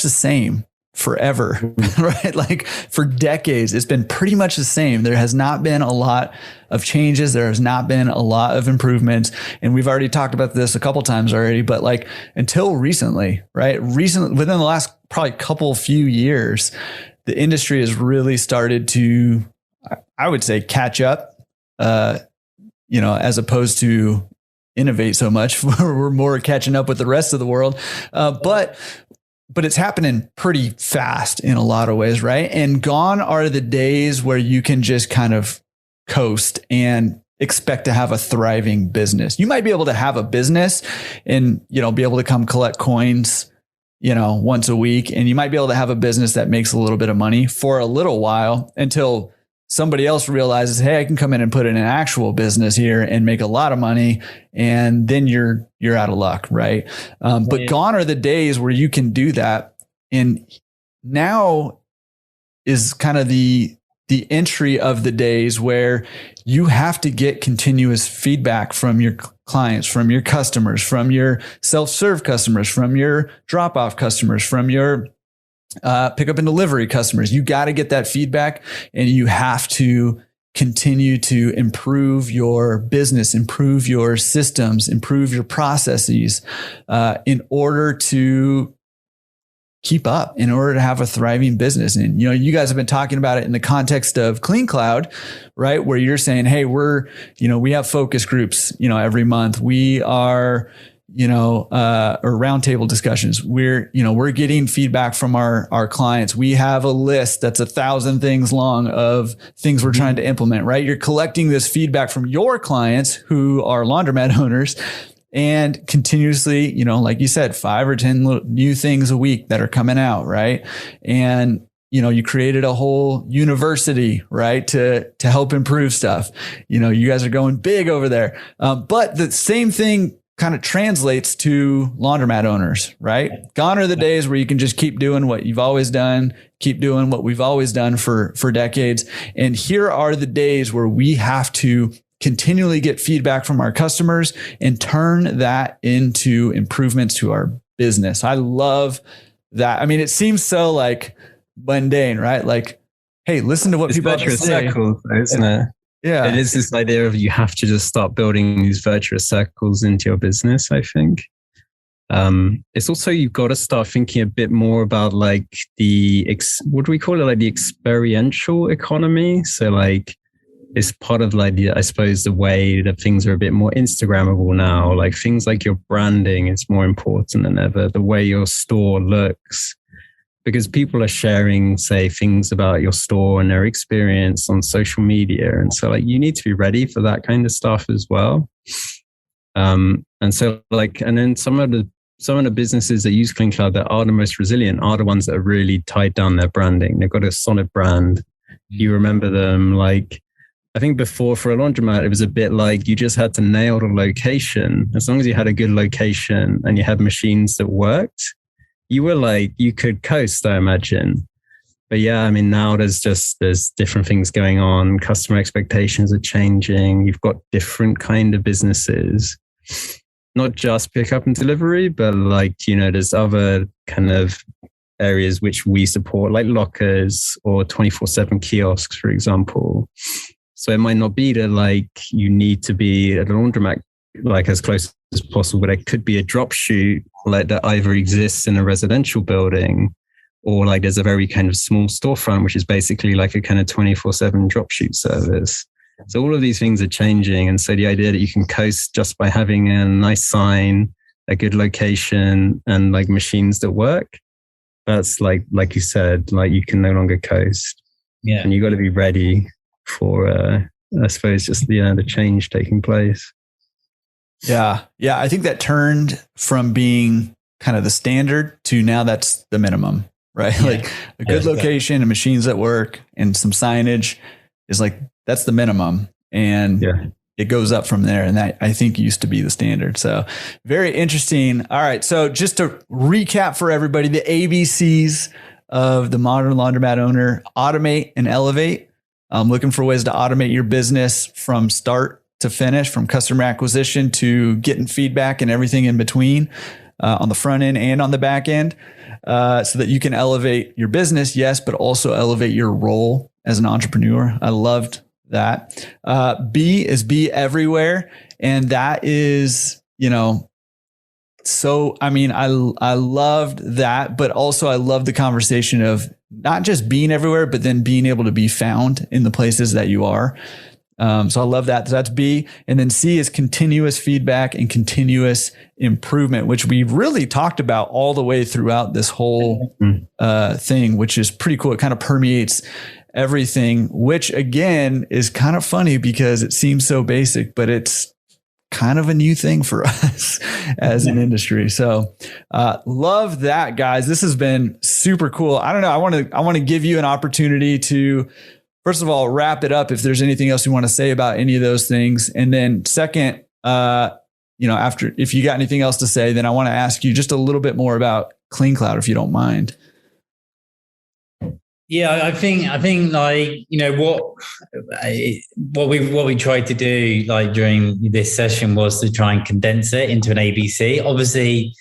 the same forever, right? Like for decades, it's been pretty much the same. There has not been a lot of changes. There has not been a lot of improvements. And we've already talked about this a couple times already, but until recently, right? Within the last probably few years, the industry has really started to, I would say, catch up, as opposed to innovate so much. We're more catching up with the rest of the world. But it's happening pretty fast in a lot of ways, right? And gone are the days where you can just kind of coast and expect to have a thriving business. You might be able to have a business and, be able to come collect coins, once a week. And you might be able to have a business that makes a little bit of money for a little while until somebody else realizes, hey, I can come in and put in an actual business here and make a lot of money. And then you're out of luck. Right. But gone are the days where you can do that. And now is kind of the entry of the days where you have to get continuous feedback from your clients, from your customers, from your self-serve customers, from your drop-off customers, from your pickup and delivery customers. You got to get that feedback, and you have to continue to improve your business, improve your systems, improve your processes in order to keep up, in order to have a thriving business. And, you guys have been talking about it in the context of CleanCloud, right? Where you're saying, hey, we have focus groups, every month. We are, or roundtable discussions. We're getting feedback from our clients. We have a list that's 1,000 things long of things we're trying to implement, right? You're collecting this feedback from your clients who are laundromat owners, and continuously, like you said, 5 or 10 new things a week that are coming out, right? And you created a whole university, right, to help improve stuff. You guys are going big over there, but the same thing kind of translates to laundromat owners, right? Gone are the days where you can just keep doing what you've always done, keep doing what we've always done for decades. And here are the days where we have to continually get feedback from our customers and turn that into improvements to our business. I love that. I mean, it seems so mundane, right? Like, hey, listen to what people have to say. Circles, isn't it? Yeah. It is this idea of you have to just start building these virtuous circles into your business, I think. It's also, you've got to start thinking a bit more about like what do we call it? Like the experiential economy. So like, it's part of like I suppose the way that things are a bit more Instagrammable now. Like things like your branding is more important than ever. The way your store looks, because people are sharing, say, things about your store and their experience on social media, and so like you need to be ready for that kind of stuff as well. And so like, and then some of the businesses that use CleanCloud that are the most resilient are the ones that are really tied down their branding. They've got a solid brand. You remember them. Like, I think before for a laundromat, it was a bit like you just had to nail the location. As long as you had a good location and you had machines that worked, you were like, you could coast, I imagine. But yeah, I mean, now there's different things going on. Customer expectations are changing. You've got different kind of businesses, not just pickup and delivery, but like, there's other kind of areas which we support, like lockers or 24/7 kiosks, for example. So it might not be that like you need to be at a laundromat like as close as possible, but it could be a drop shoot like that either exists in a residential building, or like there's a very kind of small storefront, which is basically like a kind of 24/7 drop shoot service. So all of these things are changing. And so the idea that you can coast just by having a nice sign, a good location, and like machines that work, that's like you said, like you can no longer coast. Yeah. And you got to be ready for, I suppose, just the change taking place. Yeah. Yeah. I think that turned from being kind of the standard to now that's the minimum, right? Yeah. Like a good location and machines that work and some signage is like, that's the minimum. And it goes up from there. And that, I think, used to be the standard. So very interesting. All right. So just to recap for everybody, the ABCs of the modern laundromat owner: automate and elevate. Looking for ways to automate your business from start to finish, from customer acquisition to getting feedback and everything in between, on the front end and on the back end, so that you can elevate your business, yes, but also elevate your role as an entrepreneur. I loved that. B is be everywhere. And that is, so, I mean, I loved that, but also I love the conversation of not just being everywhere, but then being able to be found in the places that you are. So I love that. So that's B. And then C is continuous feedback and continuous improvement, which we really talked about all the way throughout this whole thing, which is pretty cool. It kind of permeates everything, which again is kind of funny because it seems so basic, but it's kind of a new thing for us as an industry. So love that, guys. This has been super cool. I don't know. I want to give you an opportunity to, first of all, wrap it up if there's anything else you want to say about any of those things. And then second, after, if you got anything else to say, then I want to ask you just a little bit more about CleanCloud, if you don't mind. Yeah, I think like, what we tried to do like during this session was to try and condense it into an ABC. Obviously,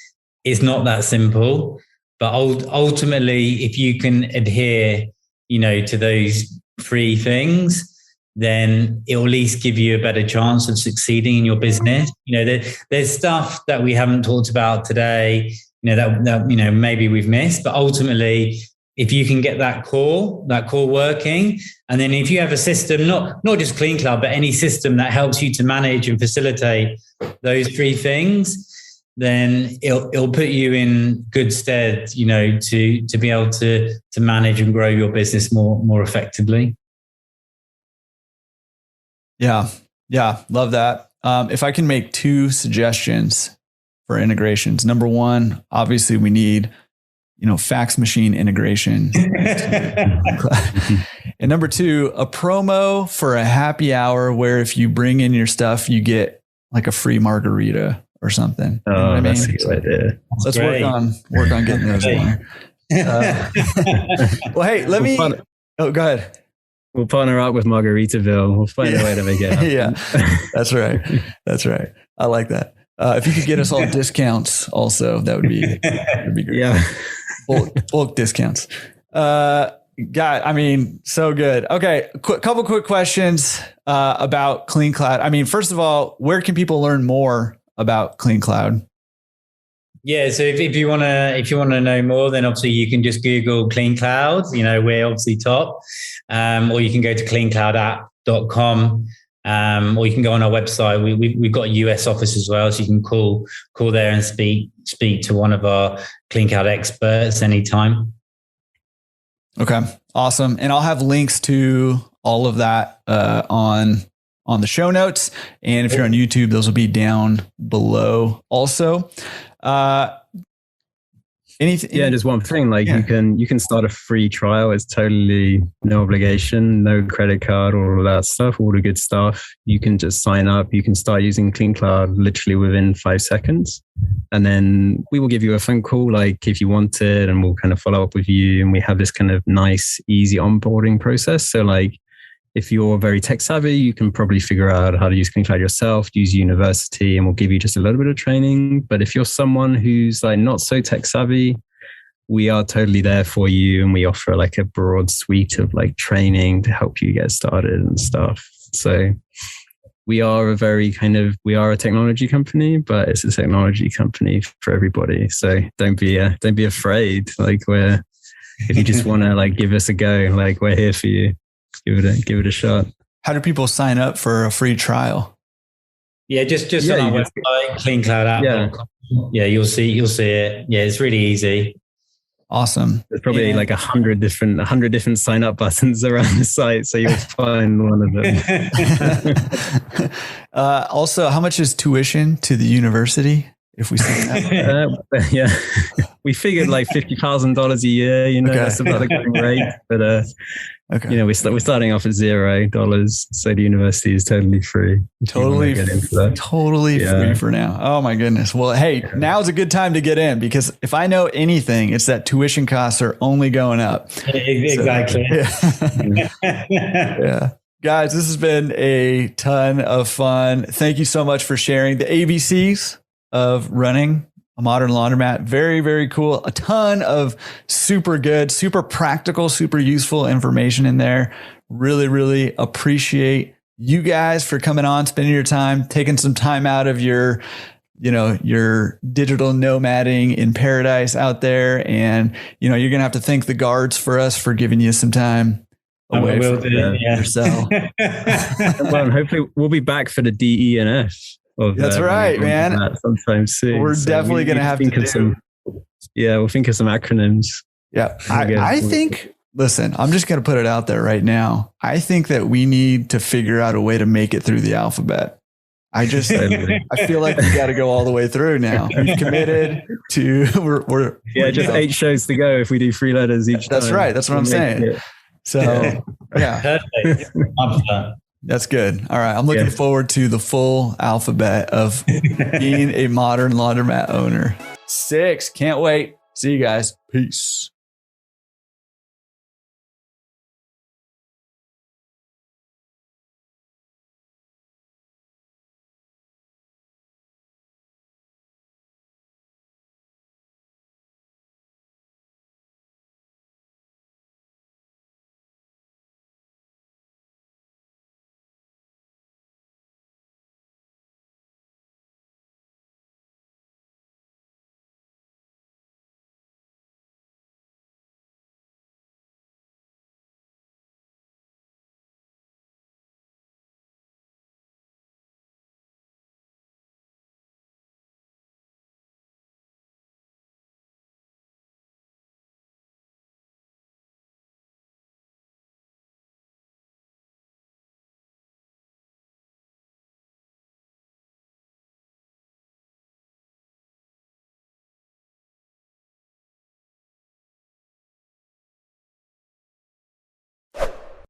it's not that simple, but ultimately, if you can adhere, to those three things, then it will at least give you a better chance of succeeding in your business. There's stuff that we haven't talked about today, that maybe we've missed, but ultimately, if you can get that core working, and then if you have a system, not just CleanCloud, but any system that helps you to manage and facilitate those three things, then it'll put you in good stead, to be able to manage and grow your business more effectively. Yeah. Love that. If I can make two suggestions for integrations. Number one, obviously we need fax machine integration. And number two, a promo for a happy hour where if you bring in your stuff, you get like a free margarita or something. You know what I mean? That's a good idea. Let's work on getting those in there. Well, hey, go ahead. We'll partner up with Margaritaville. We'll find a way to make it happen. Yeah, that's right. I like that. If you could get us all discounts also, that'd be great. Yeah. Bulk discounts. I mean, so good. Okay. Couple quick questions about CleanCloud. I mean, first of all, where can people learn more about CleanCloud? Yeah, so if you want to know more, then obviously you can just Google CleanCloud. You know, we're obviously top, or you can go to cleancloudapp.com, or you can go on our website. We've got a US office as well, so you can call there and speak to one of our CleanCloud experts anytime. Okay, awesome. And I'll have links to all of that on the show notes. And if you're on YouTube, those will be down below also. Anything? Yeah, just one thing. Like you can start a free trial. It's totally no obligation, no credit card, all of that stuff, all the good stuff. You can just sign up. You can start using CleanCloud literally within 5 seconds. And then we will give you a phone call, like if you want it, and we'll kind of follow up with you. And we have this kind of nice, easy onboarding process. So like, if you're very tech savvy, you can probably figure out how to use CleanCloud yourself, use university, and we'll give you just a little bit of training. But if you're someone who's like not so tech savvy, we are totally there for you. And we offer like a broad suite of like training to help you get started and stuff. So we are a technology company, but it's a technology company for everybody. So don't be afraid. Like if you just want to like give us a go, like we're here for you. Give it a shot. How do people sign up for a free trial? Yeah, just on our website, CleanCloud app. Yeah, you'll see it. Yeah, it's really easy. Awesome. There's probably like 100 different sign up buttons around the site, so you'll find one of them. Also, how much is tuition to the university? If we say that, yeah, we figured like $50,000 a year. You know, that's about a good rate. But you know, we're starting off at $0, so the university is totally free. Totally free for now. Oh my goodness. Well, hey, now's a good time to get in, because if I know anything, it's that tuition costs are only going up. Exactly. So, yeah. Guys, this has been a ton of fun. Thank you so much for sharing the ABCs of running a modern laundromat. Very, very cool. A ton of super good, super practical, super useful information in there. Really, really appreciate you guys for coming on, spending your time, taking some time out of your digital nomading in paradise out there. And, you're going to have to thank the guards for us for giving you some time away from yourself. Well, hopefully we'll be back for the DE and F. That's right, man. Sometime soon. We're definitely going to have to we'll think of some acronyms. Yeah. I think, listen, I'm just going to put it out there right now. I think that we need to figure out a way to make it through the alphabet. I feel like we got to go all the way through now. We've committed to, we're 8 shows to go if we do 3 letters each time. That's right. That's what I'm saying. So, yeah. Perfect. That's good. All right. I'm looking forward to the full alphabet of being a modern laundromat owner. 6. Can't wait. See you guys. Peace.